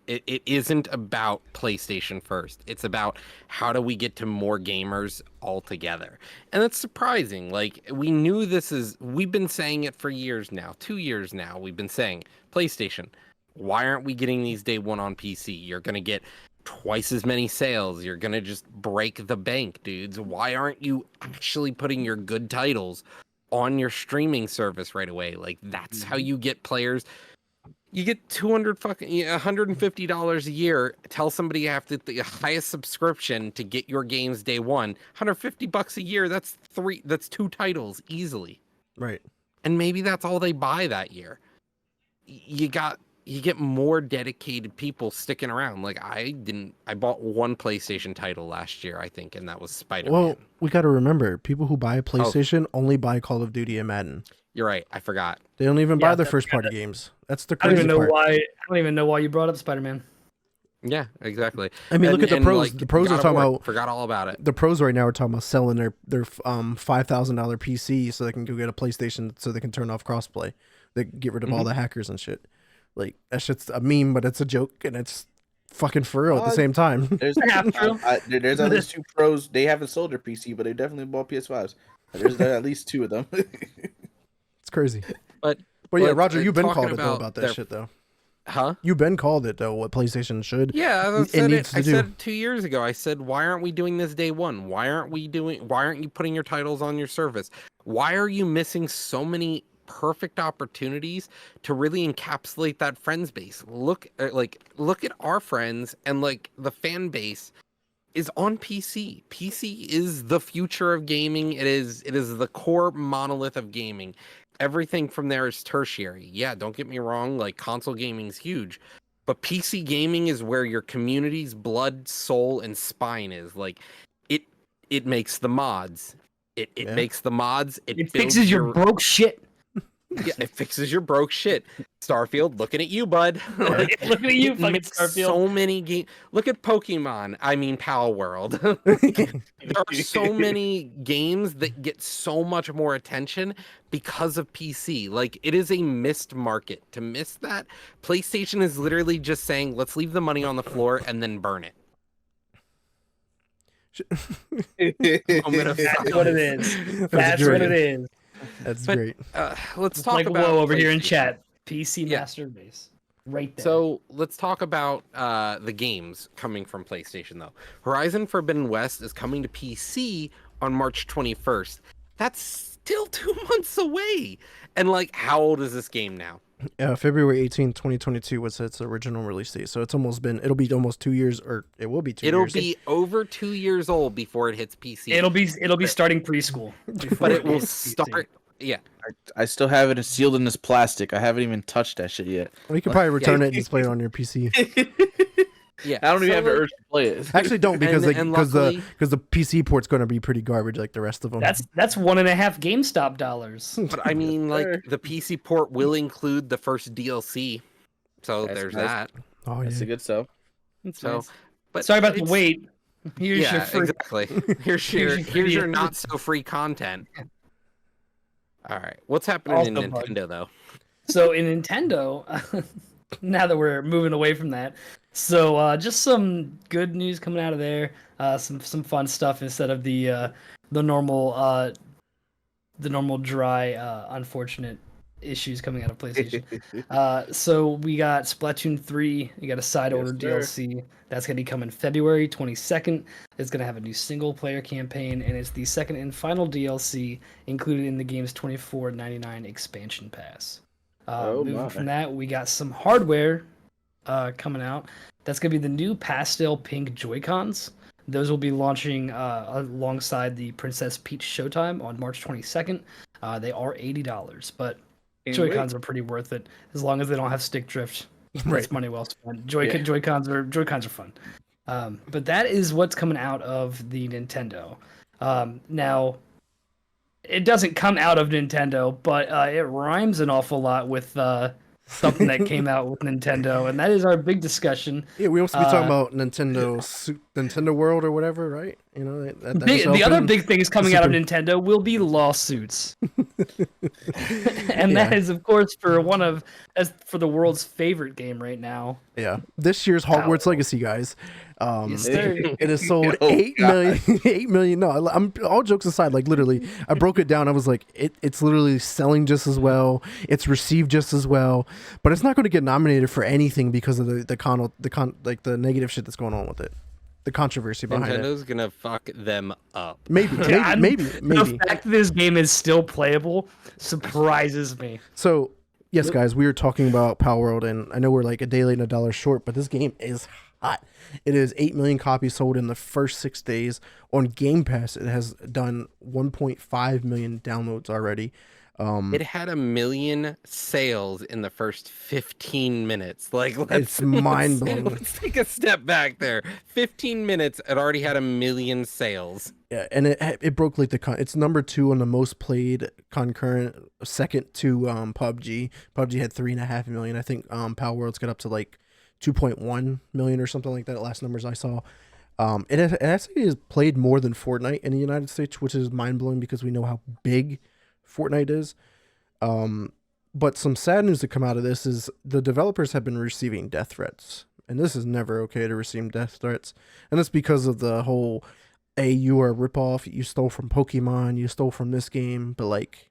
isn't about PlayStation first. It's about how do we get to more gamers altogether. And that's surprising. Like, we've been saying it for years now, 2 years now. We've been saying, PlayStation, why aren't we getting these day one on PC? You're going to get twice as many sales. You're gonna just break the bank, dudes. Why aren't you actually putting your good titles on your streaming service right away? Like, that's how you get players. You get $150 a year. Tell somebody you have the highest subscription to get your games day one. $150 a year. That's 2 titles easily. Right. And maybe that's all they buy that year. You get more dedicated people sticking around. Like, I bought one PlayStation title last year, I think, and that was Spider-Man. Well, we got to remember, people who buy a PlayStation only buy Call of Duty and Madden. You're right. I forgot. They don't even buy the that's first party games. That's the I don't crazy even know part. why. I don't even know why you brought up Spider-Man. Yeah, exactly. I mean, look at the pros. Like, The pros are God of talking War, about. forgot all about it. The pros right now are talking about selling their $5,000 PC so they can go get a PlayStation so they can turn off crossplay. They get rid of all the hackers and shit. Like, that shit's a meme, but it's a joke and it's fucking for real at the same time. There's there's at least 2 pros. They haven't sold their PC, but they definitely bought PS5s. There's at least 2 of them. It's crazy. But yeah, Roger, you've been talking called it though about that their- shit though. Huh? You've been called it though. What PlayStation should. Yeah, it needs to I do. said it 2 years ago. I said, why aren't we doing this day one? Why aren't you putting your titles on your service? Why are you missing so many perfect opportunities to really encapsulate that friends base? Look at our friends, and like the fan base is on PC. PC is the future of gaming. It is the core monolith of gaming. Everything from there is tertiary. Yeah, don't get me wrong, like console gaming is huge, but PC gaming is where your community's blood, soul, and spine is. Like, it makes the mods. It makes the mods. It builds fixes your broke shit. Yeah, it fixes your broke shit. Starfield, looking at you, bud. Look at you, It fucking makes Starfield. so many games. Look at Pokemon. I mean, Palworld. There are so many games that get so much more attention because of PC. Like, it is a missed market. To miss that, PlayStation is literally just saying, let's leave the money on the floor and then burn it. That's what it is. That's great. what it is. That's But, great. Let's It's talk like about whoa over here in PlayStation. chat. PC Yeah. master base. Right there. So let's talk about the games coming from PlayStation, though. Horizon Forbidden West is coming to PC on March 21st. That's still 2 months away. And like, how old is this game now? February 18th, 2022 was its original release date. So it'll be almost 2 years, or it will be 2 It'll years. be over 2 years old before it hits PC. it'll be starting preschool. but it will hits PC. start. Yeah, I still have it sealed in this plastic. I haven't even touched that shit yet. Well, you can probably return it and just play it on your PC. yeah. I don't even So, have the like, urge to play it. Actually, don't because And because luckily- the PC port's going to be pretty garbage like the rest of them. That's 1.5 GameStop dollars. But I mean, like, the PC port will include the first DLC. So That's there's nice. that. oh That's yeah. the good stuff. That's So, nice. but Sorry about the it's- wait. Here's your Yeah, free. exactly. Here's Here's your your- not so free content. All right, what's happening Also in bug. Nintendo though? So in Nintendo, now that we're moving away from that, so just some good news coming out of there. Some fun stuff instead of the normal dry unfortunate issues coming out of PlayStation. So we got Splatoon 3. You got a side order DLC that's going to be coming February 22nd. It's going to have a new single player campaign, and it's the second and final DLC included in the game's $24.99 expansion pass. Moving from that, we got some hardware coming out. That's going to be the new pastel pink Joy-Cons. Those will be launching alongside the Princess Peach Showtime on March 22nd. They are $80, but Joy-Cons are pretty worth it as long as they don't have stick drift. It's money well spent. Joy-Cons are fun. But that is what's coming out of the Nintendo. Now, it doesn't come out of Nintendo, but it rhymes an awful lot with something that came out with Nintendo, and that is our big discussion. Yeah, we also be talking about Nintendo World or whatever, right? You know, the other big thing is coming out of Nintendo will be lawsuits, and that is, of course, for the world's favorite game right now. Yeah, this year's Hogwarts Legacy, guys. Yes, it has sold 8 million. No, I'm all jokes aside. Like literally, I broke it down. I was like, it's literally selling just as well. It's received just as well, but it's not going to get nominated for anything because of the negative shit that's going on with it. The controversy behind Nintendo's gonna fuck them up. Maybe. The fact that this game is still playable surprises me. So, yes, guys, we were talking about Palworld, and I know we're like a day late and a dollar short, but this game is hot. It is 8 million copies sold in the first 6 days. On Game Pass, it has done 1.5 million downloads already. It had 1 million sales in the first 15 minutes. Like, it's mind blowing. Let's take a step back there. 15 minutes, it already had 1 million sales. Yeah, and it broke like it's number 2 on the most played concurrent, second to PUBG. PUBG had 3.5 million. I think Palworld's got up to like 2.1 million or something like that. Last numbers I saw. It actually is played more than Fortnite in the United States, which is mind blowing because we know how big Fortnite is. But some sad news to come out of this is the developers have been receiving death threats, and this is never okay to receive death threats. And that's because of the whole, hey, you are a ripoff, you stole from Pokemon, you stole from this game. But like,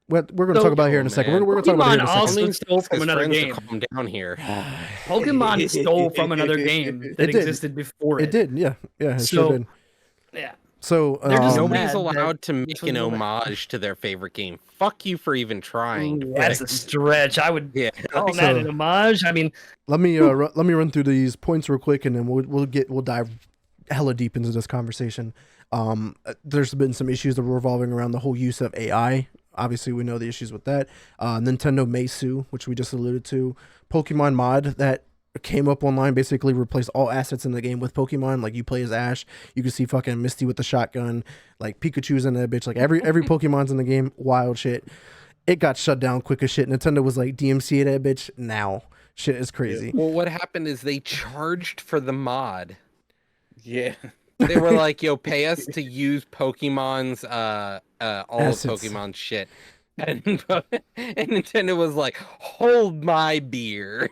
what we're going to talk about here in a second. We're going to talk about here in a second. Pokemon also stole from another game. Calm down here. Pokemon stole from another game that existed before it. It did, yeah, it sure did. Yeah. So nobody's allowed to make an homage to their favorite game. Fuck you for even trying. Ooh, that's a stretch. I would call So, that an homage. I mean, let me run through these points real quick, and then we'll dive hella deep into this conversation. There's been some issues revolving around the whole use of AI. Obviously, we know the issues with that. Nintendo may sue, which we just alluded to. Pokemon mod that came up online basically replaced all assets in the game with Pokemon. Like, you play as Ash, you can see fucking Misty with the shotgun, like Pikachu's in that bitch, like every Pokemon's in the game. Wild shit. It got shut down quick as shit. Nintendo was like, DMCA that bitch now. Shit is crazy. Well, what happened is they charged for the mod. Yeah. They were like, yo, pay us to use Pokemon's all assets. of Pokemon's shit. And Nintendo was like, hold my beer.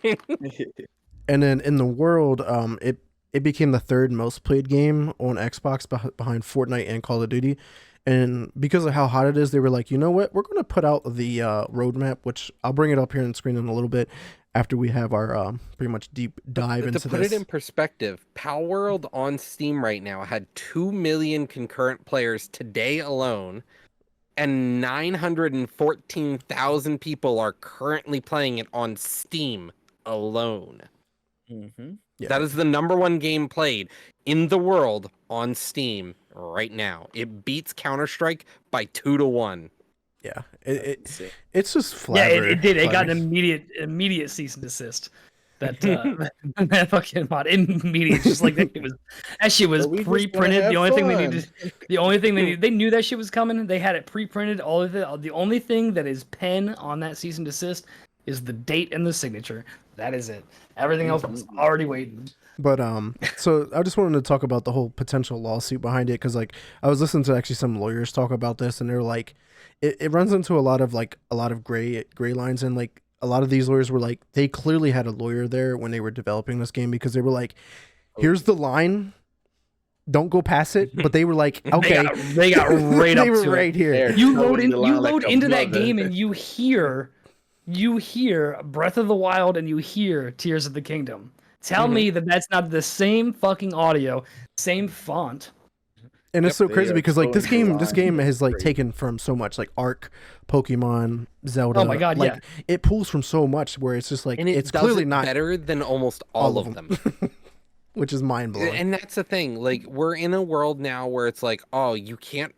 And then in the world, it became the third most played game on Xbox behind Fortnite and Call of Duty. And because of how hot it is, they were like, you know what? We're going to put out the roadmap, which I'll bring it up here on the screen in a little bit after we have our pretty much deep dive into this. To put it in perspective, Palworld on Steam right now had 2 million concurrent players today alone, and 914,000 people are currently playing it on Steam alone. Mm-hmm. Yeah. That is the #1 game played in the world on Steam right now. It beats Counter-Strike by 2-1. Yeah, it's just flat. Yeah, it did. It got an immediate cease and desist. That that fucking mod immediate, just like that shit was pre-printed. The only thing they knew that shit was coming. They had it pre-printed. All of it. The only thing that is pen on that cease and desist is the date and the signature. That is it. Everything else was already waiting. But so I just wanted to talk about the whole potential lawsuit behind it, because like I was listening to actually some lawyers talk about this, and they're like, it runs into a lot of gray lines, and like a lot of these lawyers were like, they clearly had a lawyer there when they were developing this game, because they were like, here's the line, don't go past it. But they were like, okay, they got right up they were to right it. here. You load into that game and you hear you hear Breath of the Wild and you hear Tears of the Kingdom. Tell me that that's not the same fucking audio, same font. And it's so crazy because like this game has like Crazy. taken from so much like Ark, Pokemon, Zelda. Oh my God, like, yeah. It pulls from so much where it's just like And it's does clearly it not better than almost all of them. which is mind blowing. And that's the thing. Like we're in a world now where it's like, oh, you can't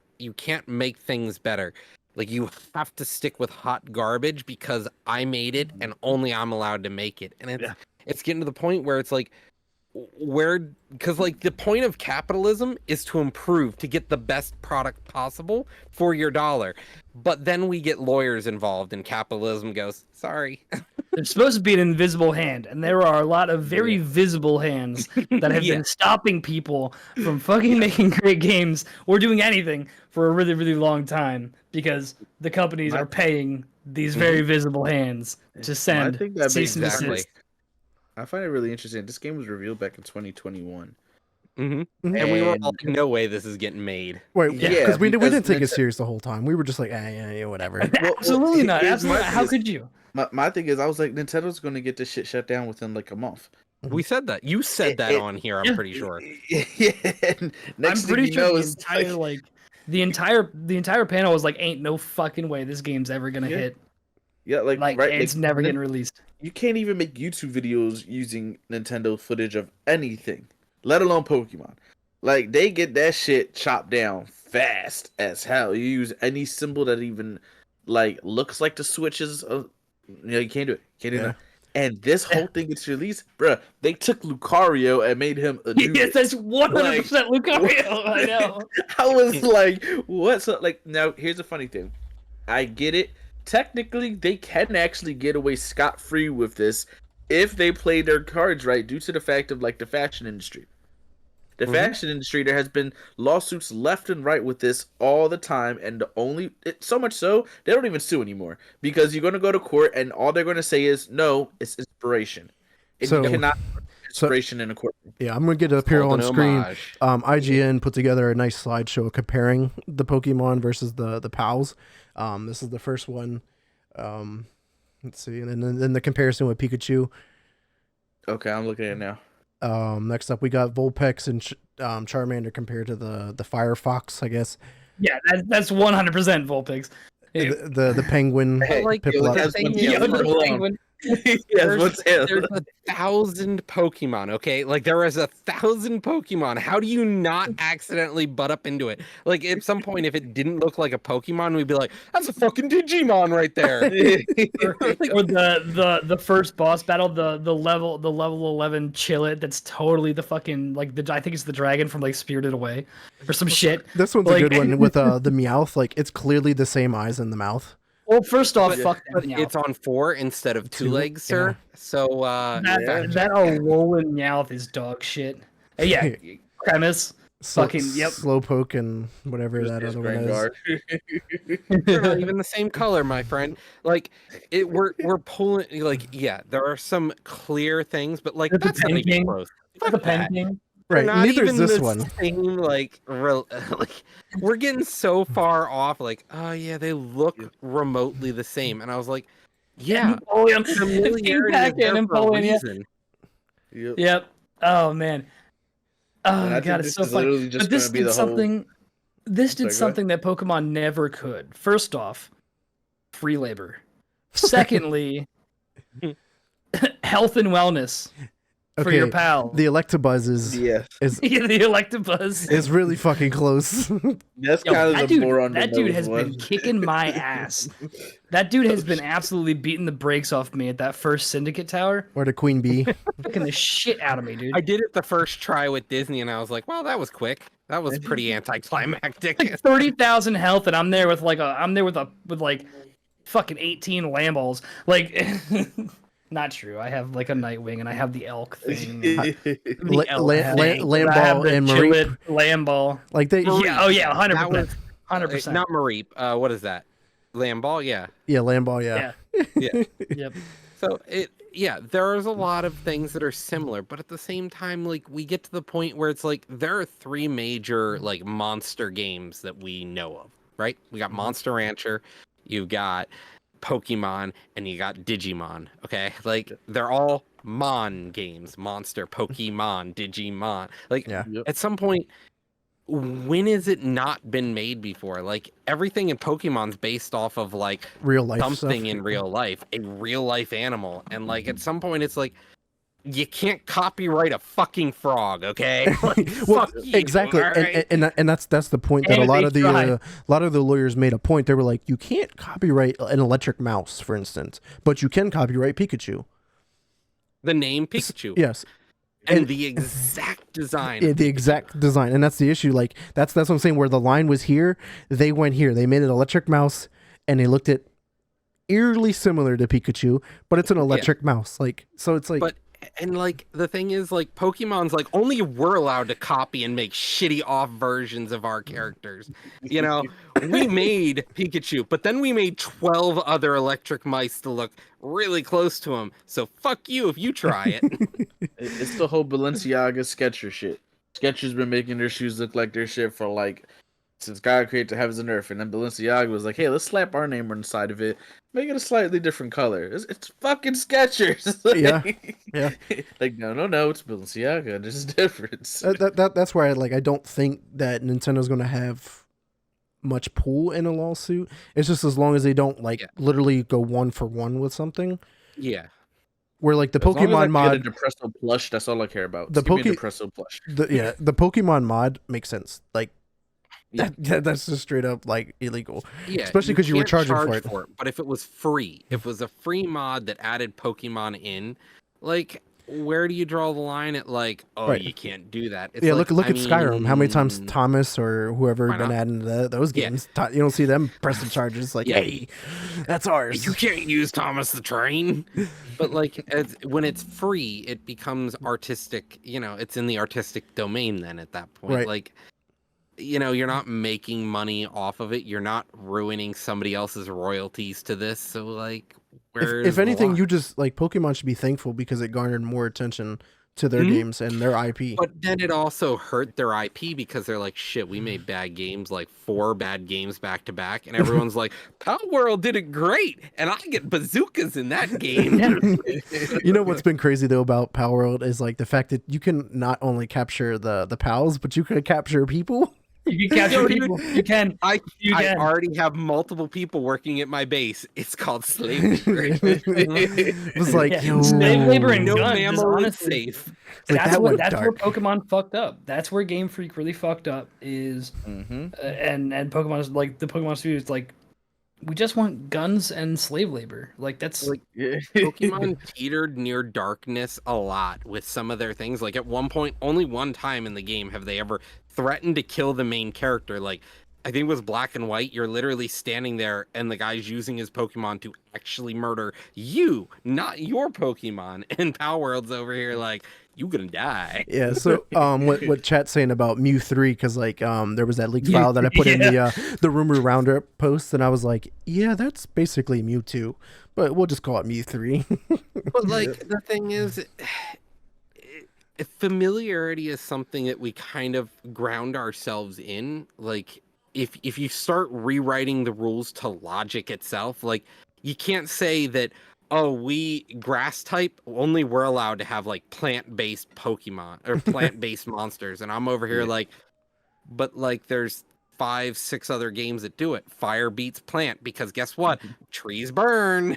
make things better. Like you have to stick with hot garbage because I made it and only I'm allowed to make it. And it's getting to the point where it's like because like the point of capitalism is to improve, to get the best product possible for your dollar. But then we get lawyers involved and capitalism goes, sorry. There's supposed to be an invisible hand, and there are a lot of very visible hands that have been stopping people from fucking making great games or doing anything for a really, really long time because the companies are paying these very visible hands to send cease and desist. I find it really interesting. This game was revealed back in 2021. And we were all like, no way this is getting made. Wait, because we didn't take it Nintendo- serious the whole time. We were just like, yeah, whatever. Absolutely not. here's my Absolutely not. thing How is- could you? My thing is, I was like, Nintendo's going to get this shit shut down within like a month. We said that. You said that on here, I'm pretty sure. Yeah. And next I'm thing pretty you sure know the is entire like the entire panel was like, ain't no fucking way this game's ever gonna hit. yeah, like Like right, it's like, never getting released. You can't even make YouTube videos using Nintendo footage of anything, let alone Pokemon. Like they get that shit chopped down fast as hell. You use any symbol that even like looks like the switches. You can't do it. Can't do that. And this whole thing gets released, bruh. They took Lucario and made him a new. Yes, that's 100% Lucario. I know. I was like, what? So like now, here's the funny thing. I get it. Technically, they can actually get away scot-free with this if they play their cards right, due to the fact of like the fashion industry. The fashion industry, there has been lawsuits left and right with this all the time, and so much so they don't even sue anymore because you're going to go to court and all they're going to say is no, it's inspiration. And So- you cannot put inspiration in a court. Yeah, I'm gonna get it up here on Called an screen. homage. IGN put together a nice slideshow comparing the Pokemon versus the PALs. This is the first one. Let's see, and then the comparison with Pikachu. Okay, I'm looking at it now. Next up, we got Vulpix and Charmander compared to the Firefox, I guess. Yeah, that's 100% Vulpix. Yeah. The Penguin. But, like, Piplup. the thing is, Yeah, like, hold on. penguin. Yes, what's it? there's 1,000 Pokemon, okay? Like, there is 1,000 Pokemon. How do you not accidentally butt up into it? Like, at some point, if it didn't look like a Pokemon, we'd be like, that's a fucking Digimon right there. Or the first boss battle, the level 11 Chillet, that's totally the fucking like I think it's the dragon from like Spirited Away or some shit. This one's Like- a good one with the Meowth. Like it's clearly the same eyes in the mouth. Well, first off, But- fuck But that Meowth. it's on 4 instead of 2 Two, legs, sir. So, That Alolan Meowth is dog shit. Yeah, premise. Fucking yep. Slowpoke and whatever that other one is. they're not even the same color, my friend. Like, we're pulling, like, yeah, there are some clear things, but, like, There's the that's not even painting. close. The Fuck pen that. king. They're Right. not Neither is even this the one. Same, like, like, we're getting so far off. Like, oh yeah, they look remotely the same, and I was like, yeah, Napoleon. familiarity Pack is there and for a Napoleon, yeah. reason. Yep. Yep. Oh man. Oh And I god, think it's this so is funny. literally just But this gonna be did the whole- something. This did Sorry, go ahead. something that Pokemon never could. First off, free labor. Secondly, health and wellness for your pal. The Electabuzz Yes, is the Electabuzz. is really fucking close. that's Yo, kind that of the dude, more on the that dude nose has one. been kicking my ass. That dude has been absolutely beating the brakes off me at that first Syndicate Tower. Or the Queen Bee. Kicking the shit out of me, dude. I did it the first try with Disney, and I was like, well, that was quick. That was pretty anticlimactic. Like 30,000 health, and I'm there with like fucking 18 Lamballs. Like, not true. I have like a Nightwing, and I have the elk thing. The elk thing, and I have Lamball the and Chillet Mareep. Lamball. Like they, Yeah. Oh yeah. 100%. That was 100%. not Mareep. What is that? Lamball? Yeah. yeah, Lamball, yeah. Yeah. Yep. So there's a lot of things that are similar, but at the same time, like we get to the point where it's like there are 3 major like monster games that we know of, right? We got Monster Rancher, you've got Pokemon, and you got Digimon. Okay, like they're all Mon games: Monster, Pokemon, Digimon. Like Yeah. Yep. at some point, when has it not been made before? Like everything in Pokemon's based off of like Real life something stuff. in real life, a real life animal, and like at some point, it's like you can't copyright a fucking frog, okay? Like, Well, fuck you, exactly, all right? and that's the point that And a if lot they of the try. a lot of the lawyers made a point. They were like, you can't copyright an electric mouse, for instance, but you can copyright Pikachu. The name Pikachu, Yes, and the exact design. yeah, of the Pikachu. exact design, and that's the issue. Like that's what I'm saying. Where the line was here, they went here. They made an electric mouse, and they looked at eerily similar to Pikachu, but it's an electric mouse. Like so, it's like. But and like the thing is, like Pokemon's like only we're allowed to copy and make shitty off versions of our characters. You know, we made Pikachu, but then we made 12 other electric mice to look really close to him. So fuck you if you try it. It's the whole Balenciaga Skechers shit. Skechers been making their shoes look like their shit for like since God created the heavens and earth, and then Balenciaga was like, "Hey, let's slap our name on the side of it, make it a slightly different color." It's fucking Skechers. Yeah. Like no, it's Balenciaga. There's a difference. That's where I don't think that Nintendo's going to have much pull in a lawsuit. It's just as long as they don't literally go 1-for-1 with something. Yeah. Where like the As long as I Pokemon can mod, get a Depresso plush. That's all I care about. The Just give me a Depresso plush. the Pokemon mod makes sense. Like Yeah. that's just straight up like illegal. Yeah, Especially 'cause you were can't charging charge for it. But if it was free, if it was a free mod that added Pokemon in, like, where do you draw the line at like, oh, Right. you can't do that? It's Yeah, like, look I at Skyrim. How many times mean, Thomas or whoever Why been not? adding those Yeah. games? You don't see them pressing charges like, Yeah. hey, that's ours. you can't use Thomas the Train? But like, when it's free, it becomes artistic. You know, it's in the artistic domain. Then at that point, Right. like, you know, you're not making money off of it. You're not ruining somebody else's royalties to this. So like, where's If anything, the you just like Pokemon should be thankful because it garnered more attention to their Mhm. games and their IP. But then it also hurt their IP because they're like, shit, we made bad games, like 4 bad games back to back. And everyone's like, Palworld did it great. And I get bazookas in that game. You know what's been crazy though about Palworld is like the fact that you can not only capture the pals, but you can capture people. You can capture people. You can. I can. already have multiple people working at my base. It's called slave labor. It was like, Yeah, yo, slave labor and no guns is mammal is honestly- safe. like, That's that what. went That's where dark. Pokemon fucked up. That's where Game Freak really fucked up. Is Mm-hmm. and Pokemon is like the Pokemon studio is like, we just want guns and slave labor. Like that's Like, Pokemon teetered near darkness a lot with some of their things. Like at one point, only one time in the game have they ever threatened to kill the main character. Like I think it was Black and White. You're literally standing there and the guy's using his Pokemon to actually murder you, not your Pokemon. And Palworld's over here like, you gonna die. Yeah, so what Chat's saying about Mew 3, because like there was that leaked file that I put in the rumor roundup post, and I was like, yeah, that's basically Mew 2, but we'll just call it Mew 3. But like the thing is, familiarity is something that we kind of ground ourselves in. Like if you start rewriting the rules to logic itself, like you can't say that, oh, we grass type, only we're allowed to have like plant-based Pokemon or plant-based monsters. And I'm over here like, but like there's 5-6 other games that do it. Fire beats plant because guess what? Trees burn.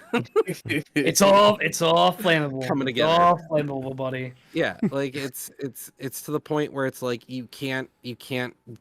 it's all flammable. Coming It's together. all flammable, buddy. Yeah, like it's to the point where it's like you can't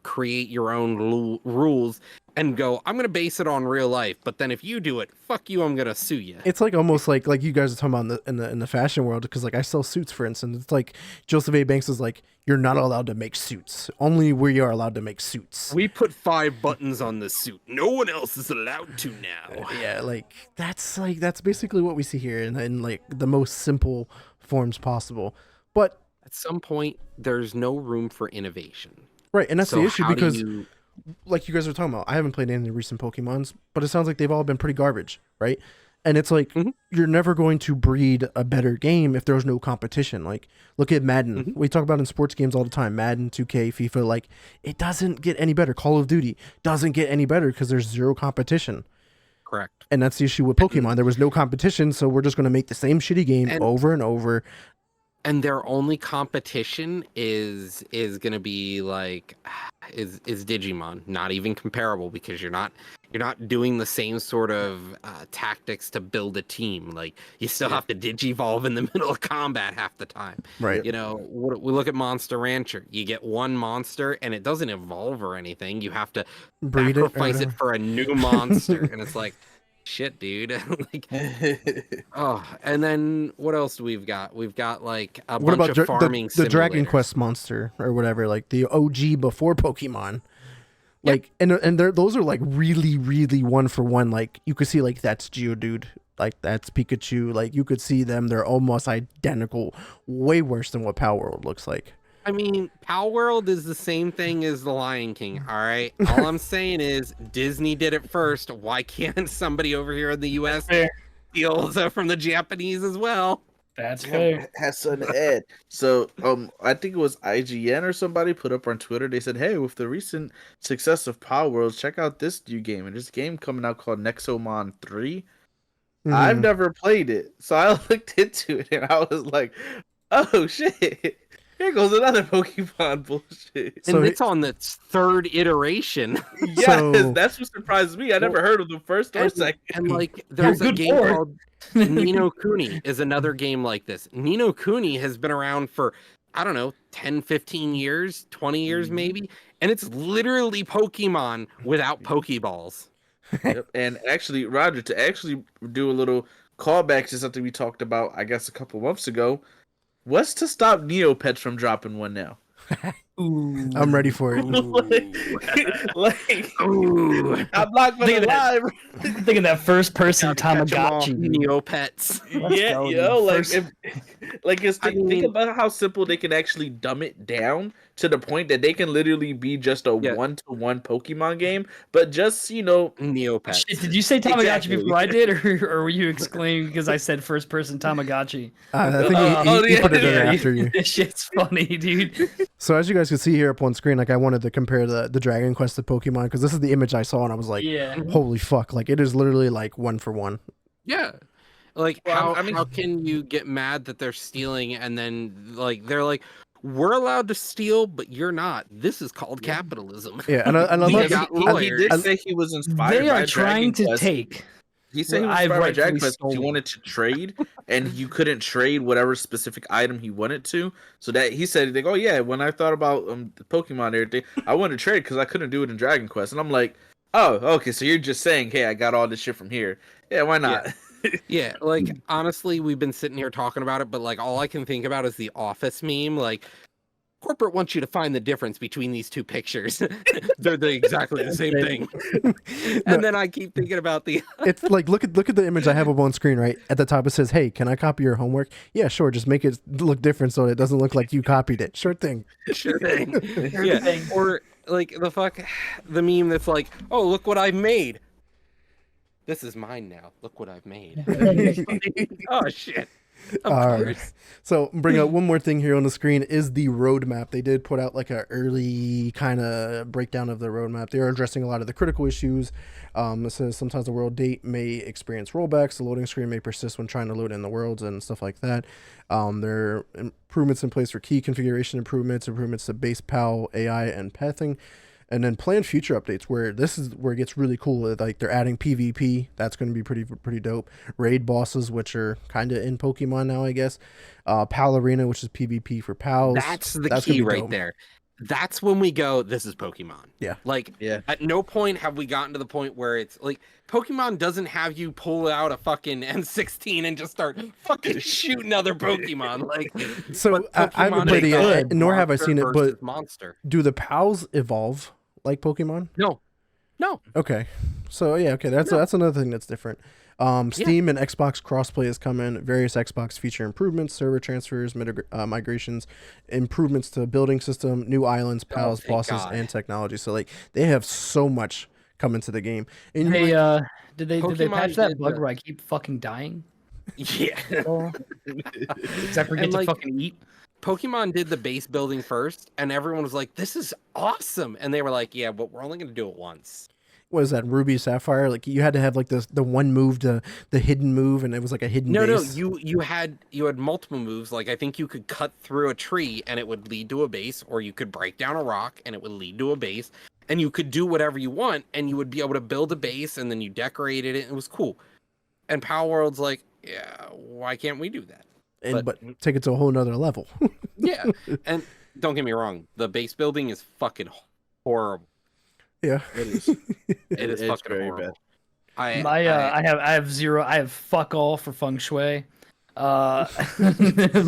create your own rules and go, I'm gonna base it on real life, but then if you do it, fuck you, I'm gonna sue you. It's like almost like you guys are talking about in the fashion world, because like I sell suits, for instance. It's like Joseph A. Banks is like, you're not allowed to make suits. Only we are allowed to make suits. We put 5 buttons on the suit. No one else is allowed to now. Yeah, like that's basically what we see here in like the most simple forms possible. But At some point, there's no room for innovation. right, and that's So the issue, how do because you- like you guys were talking about, I haven't played any of the recent Pokemons, but it sounds like they've all been pretty garbage, right? And it's like, Mhm. you're never going to breed a better game if there's no competition. Like, look at Madden. Mhm. We talk about in sports games all the time, Madden, 2K, FIFA. Like, it doesn't get any better. Call of Duty doesn't get any better because there's zero competition. Correct. And that's the issue with Pokemon. There was no competition, so we're just going to make the same shitty game over and over. And their only competition is going to be like is Digimon, not even comparable, because you're not doing the same sort of tactics to build a team. Like, you still have to digivolve in the middle of combat half the time. Right. You know, we look at Monster Rancher. You get one monster and it doesn't evolve or anything. You have to sacrifice it for a new monster, and it's like, shit, dude. Like, oh, and then what else do we've got? We've got like a bunch of farming the Dragon Quest monster or whatever, like the OG before Pokemon. Like, and those are like really, really one for one. Like, you could see like that's Geodude, like that's Pikachu. Like, you could see them; they're almost identical. Way worse than what Palworld looks like. I mean, Palworld is the same thing as The Lion King, all right? All I'm saying is Disney did it first. Why can't somebody over here in the U.S. steal from the Japanese as well? That's fair. Hassan Ed. So, I think it was IGN or somebody put up on Twitter. They said, "Hey, with the recent success of Palworld, check out this new game." And this game coming out called Nexomon 3. Mm-hmm. I've never played it, so I looked into it and I was like, "Oh shit! Here goes another Pokemon bullshit." And it's on the third iteration. Yes, that's what surprised me. I never heard of the first or second. And like, there's a game called Ni no Kuni is another game like this. Ni no Kuni has been around for, I don't know, 10, 15 years, 20 years maybe. And it's literally Pokemon without Pokeballs. Yep. And actually, Roger, to actually do a little callback to something we talked about, I guess, a couple months ago, what's to stop Neopets from dropping one now? Ooh. I'm ready for it. I'm not gonna lie. Thinking that first person Tamagotchi Neopets. Think about how simple they can actually dumb it down to the point that they can literally be just a one-to-one Pokemon game, but just, Neopets. Shit, did you say Tamagotchi before I did, or were you exclaiming because I said first person Tamagotchi? I think he put it in after you. This shit's funny, dude. So as you guys can see here up on screen, like, I wanted to compare the Dragon Quest to Pokemon, because this is the image I saw and I was like, holy fuck, like, it is literally like one for one. Yeah. Like, how can you get mad that they're stealing, and then like they're like, we're allowed to steal, but you're not. This is called capitalism. Yeah, and I love he did say he was inspired. They are trying to take. He said he was inspired by Dragon Quest because he wanted to trade, and you couldn't trade whatever specific item he wanted to. So that he said, like, "Oh yeah, when I thought about the Pokemon and everything, I wanted to trade because I couldn't do it in Dragon Quest." And I'm like, "Oh, okay, so you're just saying, hey, I got all this shit from here. Yeah, why not?" Yeah, like, honestly, we've been sitting here talking about it, but like, all I can think about is the Office meme. Like, corporate wants you to find the difference between these two pictures. They're exactly the same thing. And then I keep thinking about it's like, look at the image I have up on screen, right? At the top it says, "Hey, can I copy your homework?" Yeah, sure, just make it look different so it doesn't look like you copied it. Sure thing. Sure thing. Yeah. Or like the meme that's like, "Oh, look what I've made. This is mine now. Look what I've made." Oh shit. Of course. Right. So bring up one more thing here on the screen is the roadmap. They did put out like an early kind of breakdown of the roadmap. They are addressing a lot of the critical issues. It says sometimes the world date may experience rollbacks. The loading screen may persist when trying to load in the worlds and stuff like that. There are improvements in place for key configuration improvements to base PAL, AI, and pathing. And then planned future updates where this is where it gets really cool. Like, they're adding PvP. That's going to be pretty dope. Raid bosses, which are kind of in Pokemon now, I guess. PAL Arena, which is PvP for PALs. That's the key right there. That's when we go, this is Pokemon. Yeah. Like, at no point have we gotten to the point where it's like, Pokemon doesn't have you pull out a fucking M16 and just start fucking shooting other Pokemon. Like, so I haven't played it yet, nor have I seen it, but monster. Do the PALs evolve like Pokemon? No. Okay. So yeah, okay. That's another thing that's different. Steam and Xbox crossplay is coming. Various Xbox feature improvements, server transfers, migrations, improvements to building system, new islands, PALs, bosses, and technology. So like, they have so much coming to the game. And did they patch that bug where I keep fucking dying? Yeah. Except for get to fucking eat. Pokemon did the base building first, and everyone was like, "This is awesome," and they were like, "Yeah, but we're only going to do it once." what is that, Ruby Sapphire? Like you had to have like the one move, the hidden move, and it was like a hidden base. You had multiple moves. Like I think you could cut through a tree and it would lead to a base, or you could break down a rock and it would lead to a base, and you could do whatever you want, and you would be able to build a base, and then you decorated it, and it was cool. And Palworld's like, yeah, why can't we do that? But take it to a whole nother level. Yeah, and don't get me wrong, the base building is fucking horrible. Yeah, It is. It is fucking very horrible. bad. I have fuck all for feng shui. My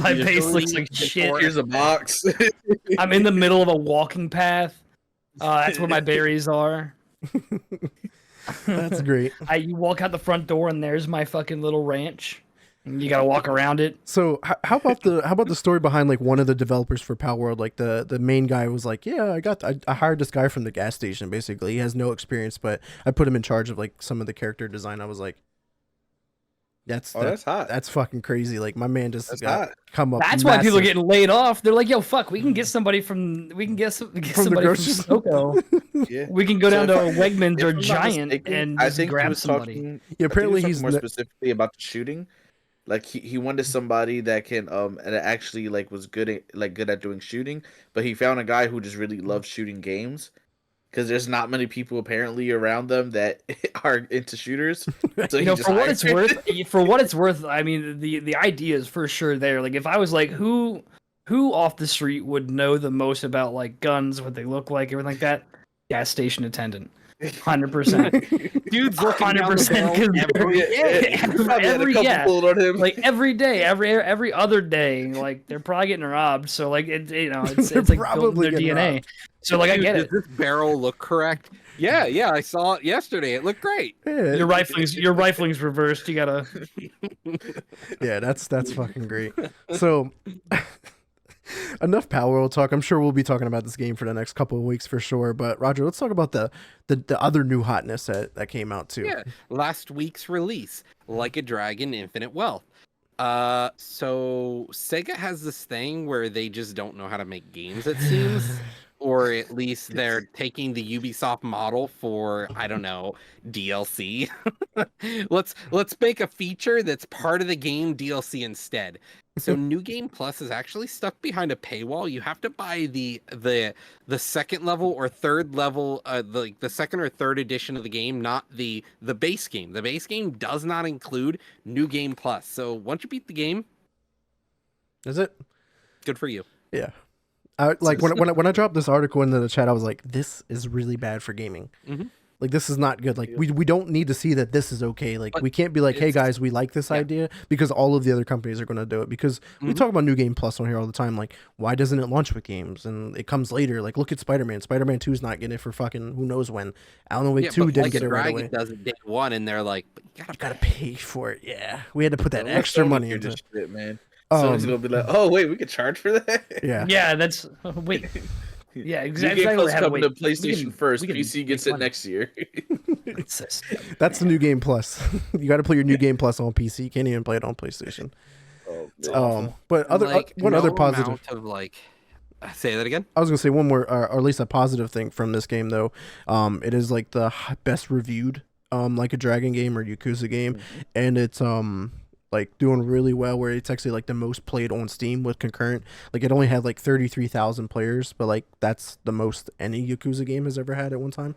base looks like shit. Here's a box. I'm in the middle of a walking path. That's where my berries are. that's great. You walk out the front door and there's my fucking little ranch. And you gotta walk around it. So how about the story behind like one of the developers for Palworld? Like the main guy was like, yeah, I hired this guy from the gas station. Basically, he has no experience, but I put him in charge of like some of the character design. I was like, that's hot. That's fucking crazy. Like my man just hot. come up. That's why people are getting laid off. They're like, yo, fuck, we can get somebody from somebody from Soko. Yeah. We can go down to Wegmans if or I'm not Giant mistaken, and I just think he grab was somebody. Yeah, apparently he's he's more specifically about the shooting. Like he wanted somebody that can and actually like was good at doing shooting, but he found a guy who just really loves shooting games. Because there's not many people apparently around them that are into shooters. So for what it's worth, I mean the idea is for sure there. Like if I was like who off the street would know the most about like guns, what they look like, everything like that? Gas station attendant. 100%. Dude's looking 100% like every day, every other day, like they're probably getting robbed. So like it's like building their DNA. Robbed. So like I get it. Does this barrel look correct? Yeah, I saw it yesterday. It looked great. Yeah. Your rifling's reversed. You gotta. Yeah, that's fucking great. So. Enough Palworld talk. I'm sure we'll be talking about this game for the next couple of weeks for sure. But Roger, let's talk about the other new hotness that came out too. Yeah, last week's release, Like a Dragon: Infinite Wealth. So Sega has this thing where they just don't know how to make games, it seems. Or at least they're taking the Ubisoft model for, I don't know, DLC. Let's make a feature that's part of the game DLC instead. So New Game Plus is actually stuck behind a paywall. You have to buy the second level or third level, the second or third edition of the game, not the base game. The base game does not include New Game Plus. So once you beat the game, is it good for you? Yeah. When I dropped this article into the chat, I was like, "This is really bad for gaming. Mm-hmm. Like, this is not good. Like, we don't need to see that this is okay. Like, we can't be like, hey guys, we like this idea because all of the other companies are going to do it. Because we talk about New Game Plus on here all the time. Like, why doesn't it launch with games and it comes later? Like, look at Spider-Man. Spider-Man 2 is not getting it for fucking who knows when. Alan Wake 2 didn't get it right away. Does it day one, and they're like, you gotta pay for it. Yeah, we had to put that extra money into this shit, man. So he's gonna be like, oh wait, we could charge for that. Yeah, that's wait. Yeah, exactly. New Game Plus coming to PlayStation first. PC gets it next year. That's the New Game Plus. You got to play your New Game Plus on PC. You can't even play it on PlayStation. But other positive of say that again. I was gonna say one more, or at least a positive thing from this game though. It is like the best reviewed Like a Dragon game or Yakuza game, and it's like doing really well, where it's actually like the most played on Steam with concurrent. Like it only had like 33,000 players, but like that's the most any Yakuza game has ever had at one time.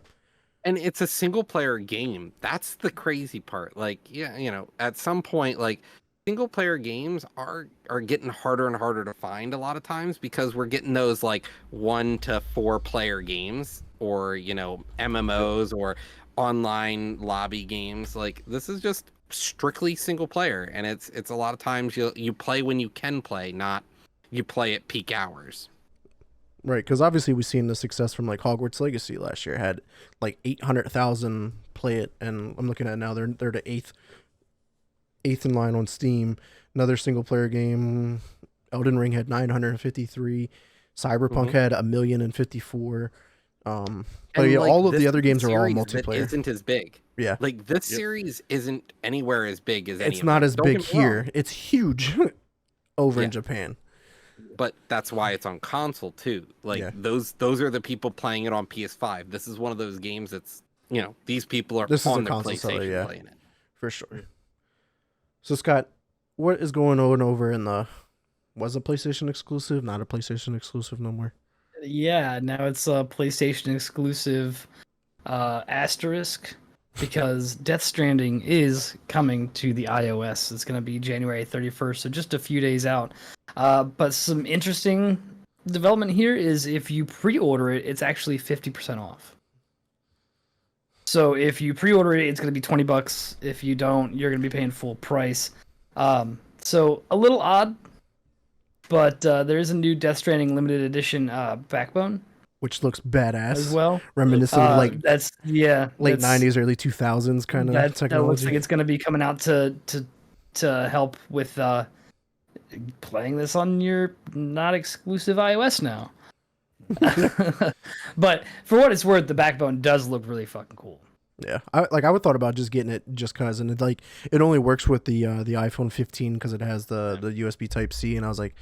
And it's a single player game. That's the crazy part. Like, yeah, at some point, like single player games are getting harder and harder to find a lot of times, because we're getting those like 1 to 4 player games, or MMOs or online lobby games. Like this is just strictly single player, and it's a lot of times you play when you can play, not you play at peak hours. Right, because obviously we've seen the success from like Hogwarts Legacy last year, had like 800,000 play it, and I'm looking at it now, they're the eighth in line on Steam. Another single player game, Elden Ring, had 953. Cyberpunk had 1,054,000. But yeah, like all of the other games are all multiplayer. Isn't as big. Yeah, like this series isn't anywhere as big as it's not as big here. It's huge over in Japan. But that's why it's on console too. Like those are the people playing it on PS5. This is one of those games that's these people are This is on a their console seller, PlayStation yeah. playing it. For sure. So Scott, what is going on over in the? Was a PlayStation exclusive? Not a PlayStation exclusive no more. Yeah, now it's a PlayStation exclusive asterisk because Death Stranding is coming to the iOS. It's going to be January 31st, so just a few days out. But some interesting development here is if you pre-order it, it's actually 50% off. So if you pre-order it, it's going to be $20. If you don't, you're going to be paying full price. So a little odd, but there is a new Death Stranding limited edition Backbone Which looks badass as well. Reminiscent of like That's late 90s, early 2000s kind of technology. That looks like it's going to be coming out to help with playing this on your not exclusive iOS now. But for what it's worth, the Backbone does look really fucking cool. Yeah, I would thought about just getting it just cause, and it only works with the iPhone 15 because it has the USB Type C, and I was like,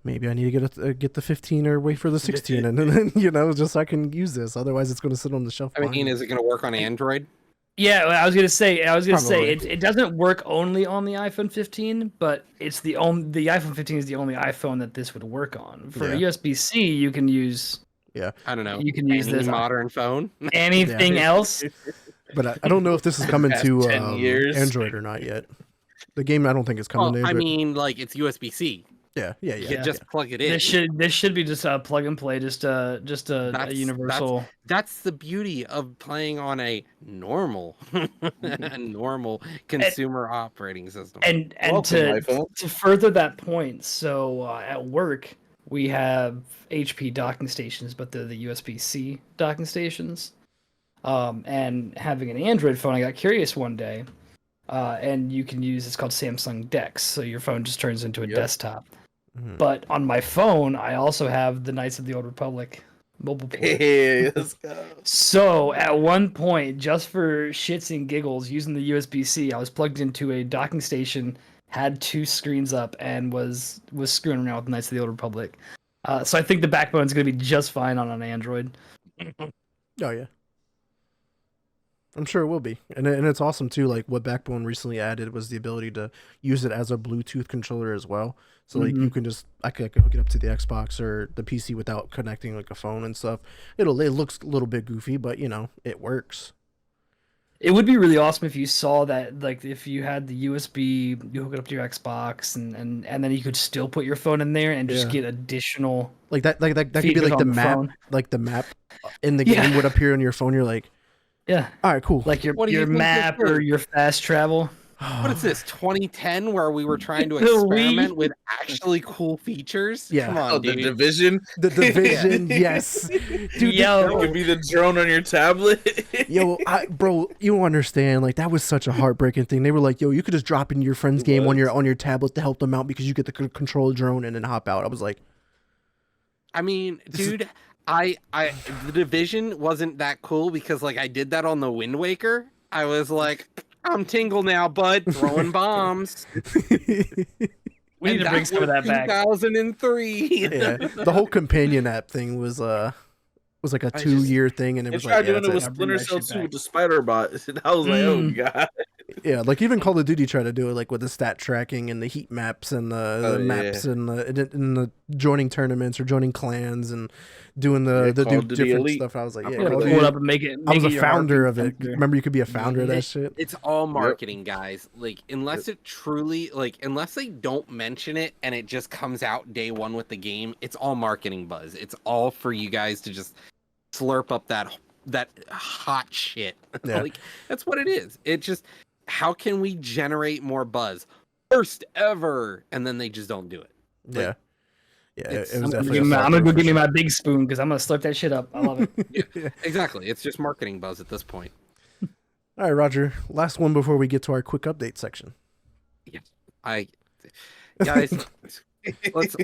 maybe I need to get the 15 or wait for the 16, and then just so I can use this. Otherwise, it's going to sit on the shelf. I mean, is it going to work on Android? Yeah, I was gonna say Probably. it doesn't work only on the iPhone 15, but it's the iPhone 15 is the only iPhone that this would work on. For USB-C, you can use. Yeah, I don't know. You can use any this modern phone. Anything else? but I don't know if this is coming to 10 years. Android or not yet. The game, I don't think is coming to Android. I mean, like it's USB-C. Yeah. You just plug it in. This should be just a plug and play, just a universal. That's the beauty of playing on a normal consumer operating system. And Welcome, to further that point, so at work we have HP docking stations, but they're the USB-C docking stations. And having an Android phone, I got curious one day, and you can use it's called Samsung DeX, so your phone just turns into a desktop. Mhm. But on my phone, I also have the Knights of the Old Republic mobile port. Hey, let's go. So at one point, just for shits and giggles, using the USB-C, I was plugged into a docking station, had two screens up, and was screwing around with Knights of the Old Republic. So I think the Backbone's going to be just fine on an Android. Oh yeah, I'm sure it will be, and it's awesome too. Like what Backbone recently added was the ability to use it as a Bluetooth controller as well. So like you can I could hook it up to the Xbox or the PC without connecting like a phone and stuff. It looks a little bit goofy, but it works. It would be really awesome if you saw that, like if you had the USB, you hook it up to your Xbox, and then you could still put your phone in there and just get additional. Like that could be features like on the the map, phone. like the map in the game would appear on your phone. You're like, Yeah, all right, cool. like your What do you think map this is? or your fast travel. What is this, 2010, where we were trying to The experiment Wii? with actually cool features? Yeah. Come on, Oh, the dude. Division. The Division, yes, dude. Yo, It could be the drone on your tablet. Yo, bro, you don't understand. Like that was such a heartbreaking thing. They were like, "Yo, you could just drop in your friend's game on your tablet to help them out because you get the control a drone and then hop out." I was like, I mean, dude, the Division wasn't that cool because like I did that on the Wind Waker. I was like, I'm Tingle now, bud, throwing bombs. we need to bring some of that back. 2003. yeah, the whole companion app thing was like a 2-year thing, and it They was tried like, yeah, doing it with that's it. Splinter Bring that Cell shit 2 back. with the spider bot. And I was like, oh god. Yeah, like even Call of Duty tried to do it, like with the stat tracking and the heat maps and the maps and the joining tournaments or joining clans and doing the Call do of Duty different Elite. stuff. I was like, yeah, I'm Call of Pull Duty. it up and make it. I was make a it your founder heartbeat of it. sensor. Remember, you could be a founder of that shit. It's all marketing, guys. Like, unless it truly, like, unless they don't mention it and it just comes out day one with the game, it's all marketing buzz. It's all for you guys to just slurp up that hot shit. Yeah. Like, that's what it is. It just, how can we generate more buzz? First ever, and then they just don't do it. Yeah, yeah, it it's- was I'm definitely. gonna a go failure give me for my big spoon because I'm gonna slurp that shit up. I love it. sure. Exactly. It's just marketing buzz at this point. All right, Roger. Last one before we get to our quick update section. Guys, let's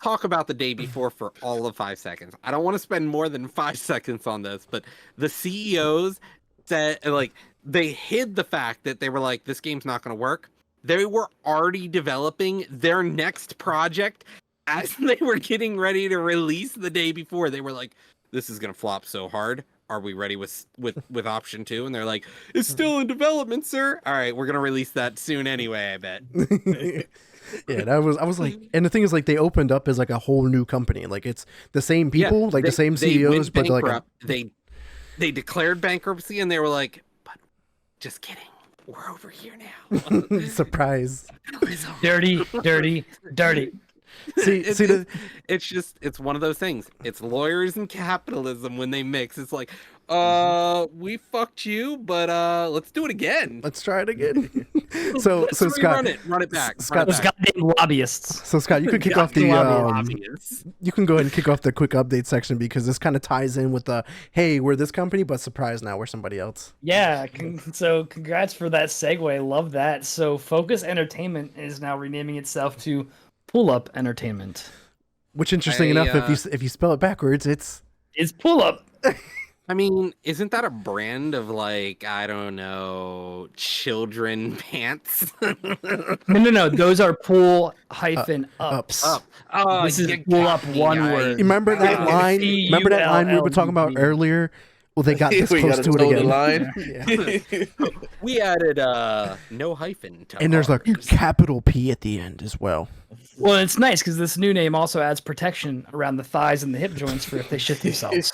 talk about the day before for all of 5 seconds. I don't want to spend more than 5 seconds on this, but the CEOs said, like, they hid the fact that they were like, this game's not going to work. They were already developing their next project as they were getting ready to release the day before. They were like, this is going to flop so hard. are we ready with option 2? And they're like, it's still in development, sir. All right, we're gonna release that soon anyway, I bet. Yeah, I was like, and the thing is, like, they opened up as like a whole new company. Like, it's the same people, like the same CEOs, but they're like they declared bankruptcy, and they were like, but just kidding, we're over here now. surprise. Dirty. It's one of those things. It's lawyers and capitalism when they mix. It's like, we fucked you, but let's do it again. Let's try it again. so Scott, run it back. Scott, Those goddamn lobbyists. So Scott, you could kick off the you can go ahead and kick off the quick update section, because this kind of ties in with the, hey, we're this company, but surprise, now we're somebody else. Yeah, so congrats for that segue. Love that. So Focus Entertainment is now renaming itself to Pull Up Entertainment. Which, interesting enough, if you spell it backwards, it's Pull Up. I mean, isn't that a brand of, like, I don't know, children pants? No. Those are pull-ups. Up. Oh, this is pull up one word. Remember that line? Remember that line we were talking about earlier? Well, they got this close to it again. Line. Yeah. We added no hyphen to And there's a ours. capital P at the end as well. Well, it's nice because this new name also adds protection around the thighs and the hip joints for if they shit themselves.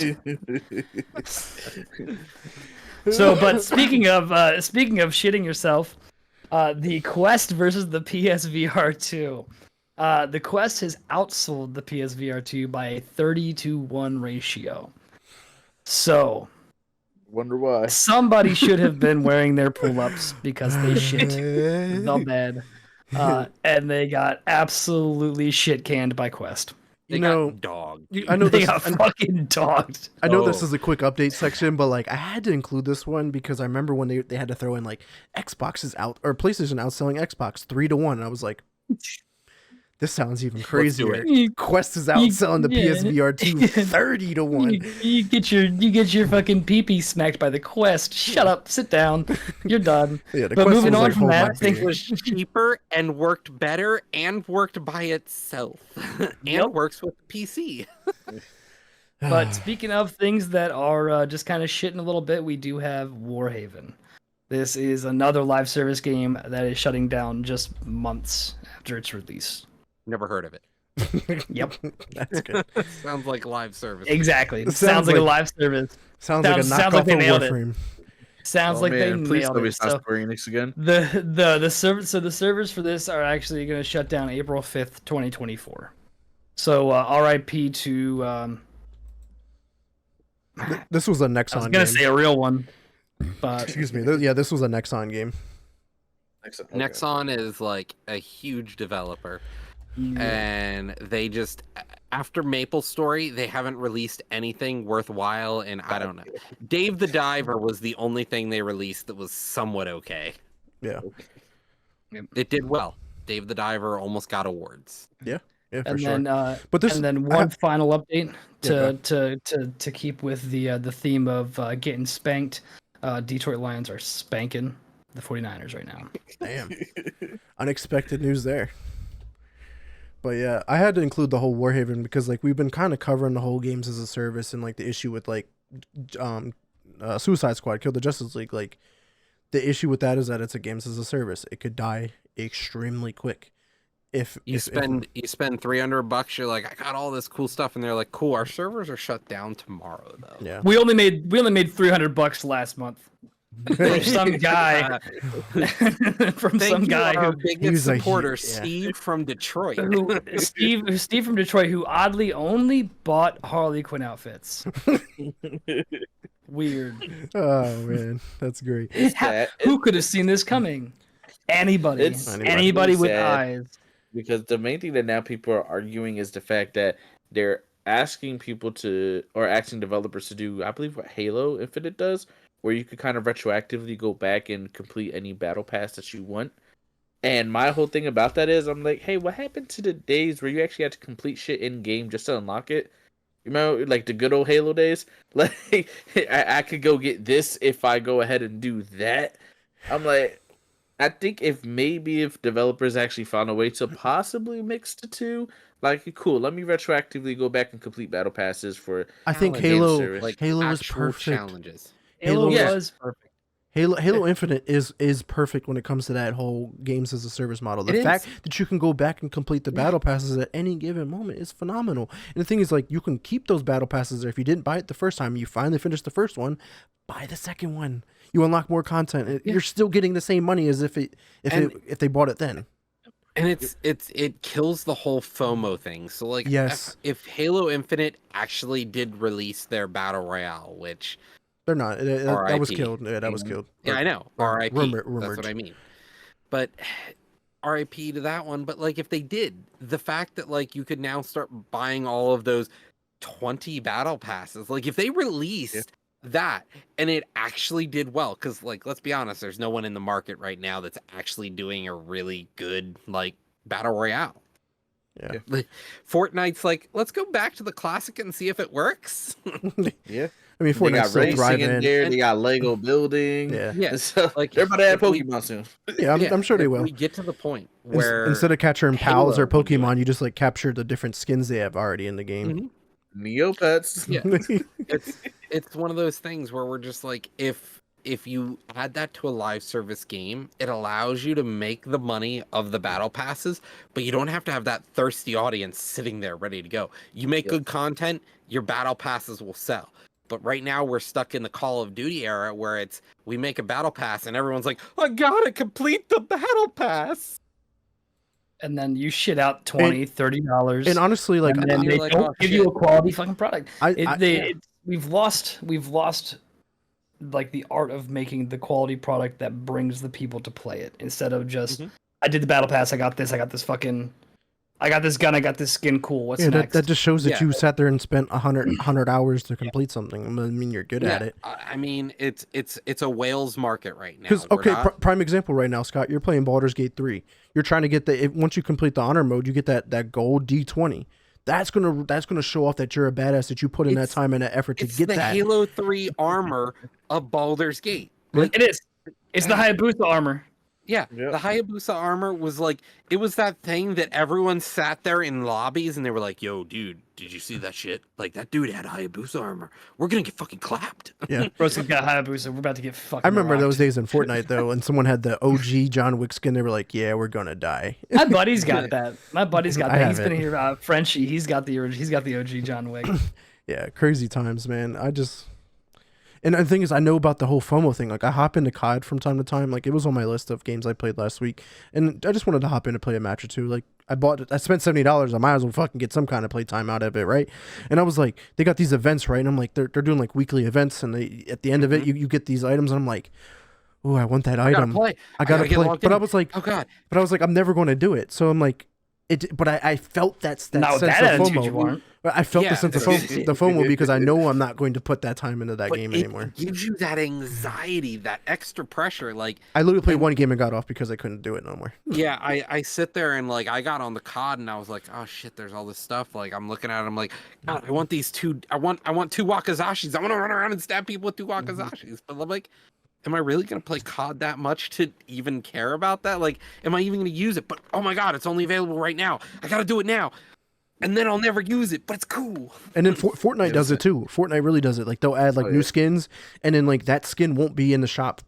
So, but speaking of shitting yourself, the Quest versus the PSVR 2. The Quest has outsold the PSVR 2 by a 30-to-1 ratio. So, wonder why. Somebody should have been wearing their pull-ups because they shit the bed. And they got absolutely shit canned by Quest. They got dogged. I know they got fucking dogged. I know this is a quick update section, but like I had to include this one because I remember when they had to throw in like Xbox is out or PlayStation outselling Xbox 3-1, and I was like, this sounds even crazier. Quest is outselling the PSVR 2 30-1. You get your fucking pee-pee smacked by the Quest. Shut up, sit down. You're done. Yeah, the but Quest moving was on like, from hold that, my I think beer. Was cheaper and worked better and worked by itself and works with the PC. But speaking of things that are just kind of shitting a little bit, we do have Warhaven. This is another live service game that is shutting down just months after its release. Never heard of it. Yep. That's good. Sounds like live service. Exactly. Sounds like a live service. Sounds like a sounds like knockoff they of nailed it. Warframe. Sounds like they please nailed tell me it. it's not Square Enix again. The servers for this are actually going to shut down April 5th, 2024. So RIP to This was a Nexon I was going to game. say a real one. But Excuse me. This was a Nexon game. Nexon is like a huge developer. And they just, after MapleStory, they haven't released anything worthwhile, and I don't know. Dave the Diver was the only thing they released that was somewhat okay. Yeah. It did well. Dave the Diver almost got awards. Yeah, for and sure. then But this, and then one final update Yeah, to keep with the theme of getting spanked. Detroit Lions are spanking the 49ers right now. damn, unexpected news there. But yeah, I had to include the whole Warhaven because like we've been kind of covering the whole games as a service and like the issue with like Suicide Squad, Kill the Justice League. Like the issue with that is that it's a games as a service. It could die extremely quick. If you spend $300, you're like, I got all this cool stuff, and they're like, cool, our servers are shut down tomorrow though. Yeah, We only made $300 last month. From some guy Thank you, our biggest He's a supporter, yeah. Steve from Detroit. Steve from Detroit, who oddly only bought Harley Quinn outfits. Weird. Oh man, that's great. Who could have seen this coming? Anybody. It's Anybody with sad. eyes. Because the main thing that now people are arguing is the fact that they're asking people to, or asking developers to do, I believe what Halo Infinite does, where you could kind of retroactively go back and complete any battle pass that you want. And my whole thing about that is, I'm like, hey, what happened to the days where you actually had to complete shit in game just to unlock it? You remember, like the good old Halo days? Like, I could go get this if I go ahead and do that. I'm like, I think if developers actually found a way to possibly mix the two, Like, cool. Let me retroactively go back and complete battle passes for. I think Game Halo service. like Halo is actual perfect. challenges. Halo Yeah. was perfect. Halo Infinite is perfect when it comes to that whole games as a service model. The It fact is. that you can go back and complete the battle passes at any given moment is phenomenal. And the thing is, like, you can keep those battle passes there. If you didn't buy it the first time, you finally finished the first one, buy the second one. You unlock more content. Yeah. You're still getting the same money as if they bought it then. And it kills the whole FOMO thing. So like, Yes. if Halo Infinite actually did release their battle royale, which They're not. That was RIP. killed. Yeah, that was killed. yeah, I know, or RIP. rumored. That's what I mean. But RIP to that one. But like, if they did, the fact that like you could now start buying all of those 20 battle passes, like if they released that and it actually did well, because like, let's be honest, there's no one in the market right now that's actually doing a really good like battle royale. Yeah. Like, Fortnite's like, let's go back to the classic and see if it works. Yeah. I mean, They Fortnite's got still racing thriving. in there. And- They got Lego building. Yeah. Yeah, So, like, they're about to add if we- Pokemon soon. Yeah, I'm sure they if will. We get to the point where Instead of capturing pals or Halo would do Pokemon, you just like capture the different skins they have already in the game. Neopets. Yeah. it's one of those things where we're just like, if you add that to a live service game, it allows you to make the money of the battle passes, but you don't have to have that thirsty audience sitting there ready to go. You make good content, your battle passes will sell. But right now we're stuck in the Call of Duty era where it's we make a battle pass and everyone's like, I gotta complete the battle pass. And then you shit out $20-$30. And honestly, like, and then you're they like, don't oh, give shit. you a quality fucking product. I- We've lost like the art of making the quality product that brings the people to play it instead of just I did the battle pass, I got this gun, I got this skin, cool. What's yeah, next? that just shows that Yeah. you sat there and spent 100 hours to complete something. I mean, you're good at it. I mean, it's a whales market right now. Because prime example right now, Scott, you're playing Baldur's Gate 3. You're trying to get once you complete the honor mode, you get that gold D20. That's gonna show off that you're a badass, that you put in that time and that effort to it's get the that. Halo 3 armor of Baldur's Gate. Like, It is. It's the Hayabusa armor. yeah, Yep. the Hayabusa armor was like, it was that thing that everyone sat there in lobbies and they were like, yo, dude, did you see that shit? Like, that dude had Hayabusa armor. We're gonna get fucking clapped. Yeah. Bro's got Hayabusa. We're about to get fucking I remember rocked. those days in Fortnite though, and someone had the OG John Wick skin. They were like, "Yeah, we're gonna die." My buddy's got that. I He's have been it. here. Frenchie. He's got the OG John Wick. Yeah, crazy times, man. And the thing is, I know about the whole FOMO thing. Like, I hop into COD from time to time. Like, it was on my list of games I played last week, and I just wanted to hop in and play a match or two. Like, I spent $70. I might as well fucking get some kind of play time out of it, right? And I was like, they got these events, right? And I'm like, they're doing like weekly events, and at the end of it, you get these items, and I'm like, oh, I want that item. I gotta get play. logged But in. I was like, Oh god. but I was like, I'm never going to do it. So I'm like, but I felt that Now sense that of attitude you FOMO. aren't. I felt Yeah, the sense of the FOMO because I know I'm not going to put that time into that But game it anymore. gives you that anxiety, that extra pressure. Like, I literally played one game and got off because I couldn't do it no more. yeah, I sit there and like I got on the COD and I was like, oh shit, there's all this stuff. Like I'm looking at it, I'm like, God, I want two Wakazashis. I want to run around and stab people with two Wakazashis. But I'm like, am I really gonna play COD that much to even care about that? Like, am I even gonna use it? But oh my god, it's only available right now. I gotta do it now. And then I'll never use it, but it's cool. And then Fortnite does it too. Fortnite really does it. Like, they'll add like new skins, and then like that skin won't be in the shop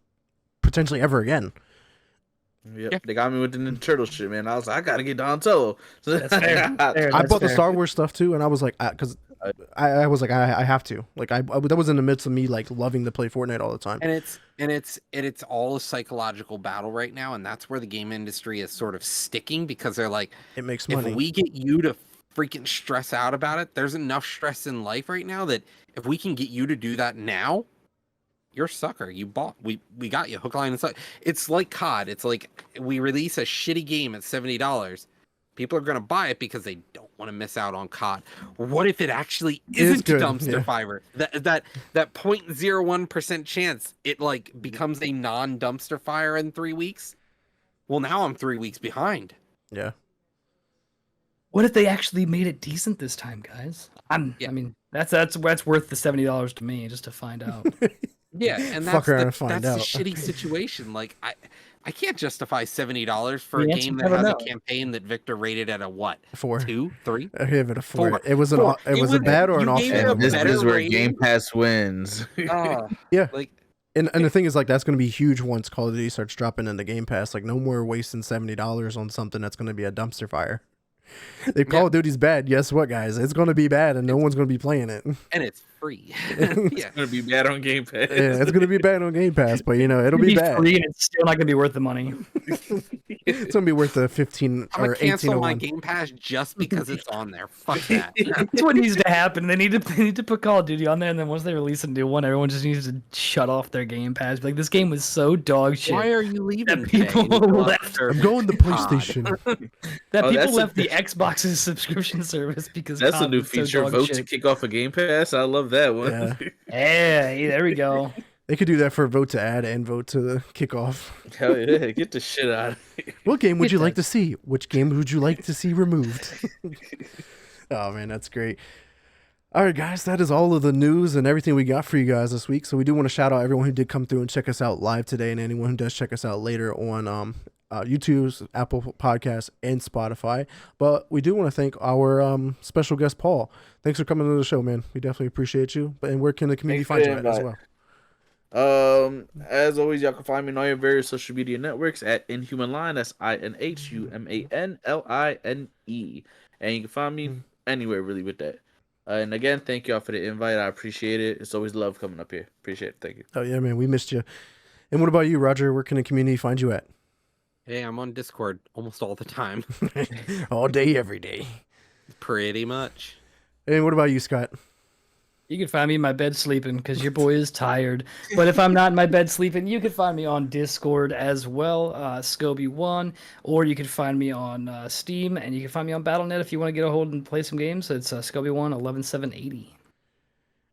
potentially ever again. Yep. Yeah. They got me with the Ninja Turtle shit, man. I was like, I gotta get Donatello. That's fair. I bought the Star Wars stuff too, and I was like, because I was like, I have to. Like, that was in the midst of me like loving to play Fortnite all the time. And it's all a psychological battle right now, and that's where the game industry is sort of sticking because they're like, It makes if money. we get you to freaking stress out about it, there's enough stress in life right now that if we can get you to do that now, you're a sucker. You bought. We got you hook, line, and sinker. It's like COD. It's like we release a shitty game at $70. People are gonna buy it because they don't want to miss out on COD. What if it actually isn't a good, dumpster yeah. fire? That 0.01% chance it like becomes a non-dumpster fire in 3 weeks. Well, now I'm 3 weeks behind. Yeah. What if they actually made it decent this time, guys? I mean, that's worth the $70 to me just to find out. Yeah, and Fuck that's around the, and find that's out. the shitty situation. Like I can't justify $70 for The a answer game is that never has a no. campaign that Victor rated at a what? 4. 2, 3? I gave it a 4. 4. It was an. 4. It was a bad or an You gave it offhand. a And this better is where rating? Game Pass wins. Yeah. Like, And the thing is, like, that's going to be huge once Call of Duty starts dropping into Game Pass. Like, no more wasting $70 on something that's going to be a dumpster fire. If Call of Duty's bad, guess what, guys? It's going to be bad, and no one's going to be playing it. and it's free. It's gonna be bad on Game Pass. Yeah, it's going to be bad on Game Pass, but you know it'll be bad. free and it's still not gonna be worth the money. It's going to be worth the 15 I'm or gonna cancel my 1801. Game Pass just because it's on there. Fuck that. That's what needs to happen. They need to put Call of Duty on there, and then once they release a new one, everyone just needs to shut off their Game Pass. Like, this game was so dog shit. Why are you leaving? That people today? left. I'm going to PlayStation. That Oh, people that's left the Xbox's subscription service because That's a COD new was so feature. dog Vote shit. to kick off a Game Pass. I love that one. Yeah. Hey, there we go. They could do that for vote to add and vote to kick off. Hell yeah, get the shit out of here. What game would It you like to does. see? Which game would you like to see removed? Oh, man, that's great. All right, guys, that is all of the news and everything we got for you guys this week. So we do want to shout out everyone who did come through and check us out live today, and anyone who does check us out later on YouTube, Apple Podcasts, and Spotify. But we do want to thank our special guest, Paul. Thanks for coming to the show, man. We definitely appreciate you. And where can the community Thanks find for you the at as invite. well? As always, y'all can find me on all your various social media networks at InhumanLine. That's INHUMANLINE. And you can find me anywhere really with that. And again, thank y'all for the invite. I appreciate it. It's always love coming up here. Appreciate it. Thank you. Oh, yeah, man, we missed you. And what about you, Roger? Where can the community find you at? Hey, I'm on Discord almost all the time. All day, every day. Pretty much. And what about you, Scott? You can find me in my bed sleeping because your boy is tired. But if I'm not in my bed sleeping, you can find me on Discord as well, Scoby1, or you can find me on Steam, and you can find me on Battle.net if you want to get a hold and play some games. It's Scoby1 11780.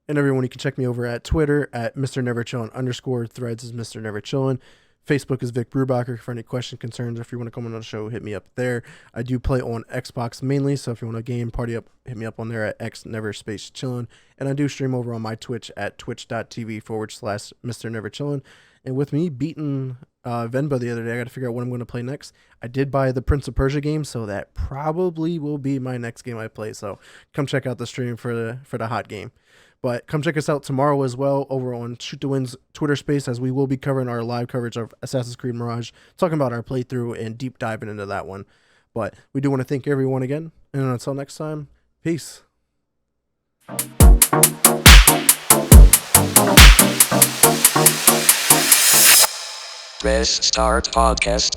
And everyone, you can check me over at Twitter at Mr. Never Chillin_. Threads is Mr. Never Chillin'. Facebook is Vic Brubacher. For any question, concerns, or if you want to come on the show, hit me up there. I do play on Xbox mainly, so if you want to game party up, hit me up on there at xneverspacechillin'. And I do stream over on my Twitch at twitch.tv/Mr. Never Chillin'. And with me beating Venba the other day, I got to figure out what I'm going to play next. I did buy the Prince of Persia game, so that probably will be my next game I play. So come check out the stream for the hot game. But come check us out tomorrow as well over on Shoot to Win's Twitter space, as we will be covering our live coverage of Assassin's Creed Mirage, talking about our playthrough and deep diving into that one. But we do want to thank everyone again. And until next time, peace. Restart podcast.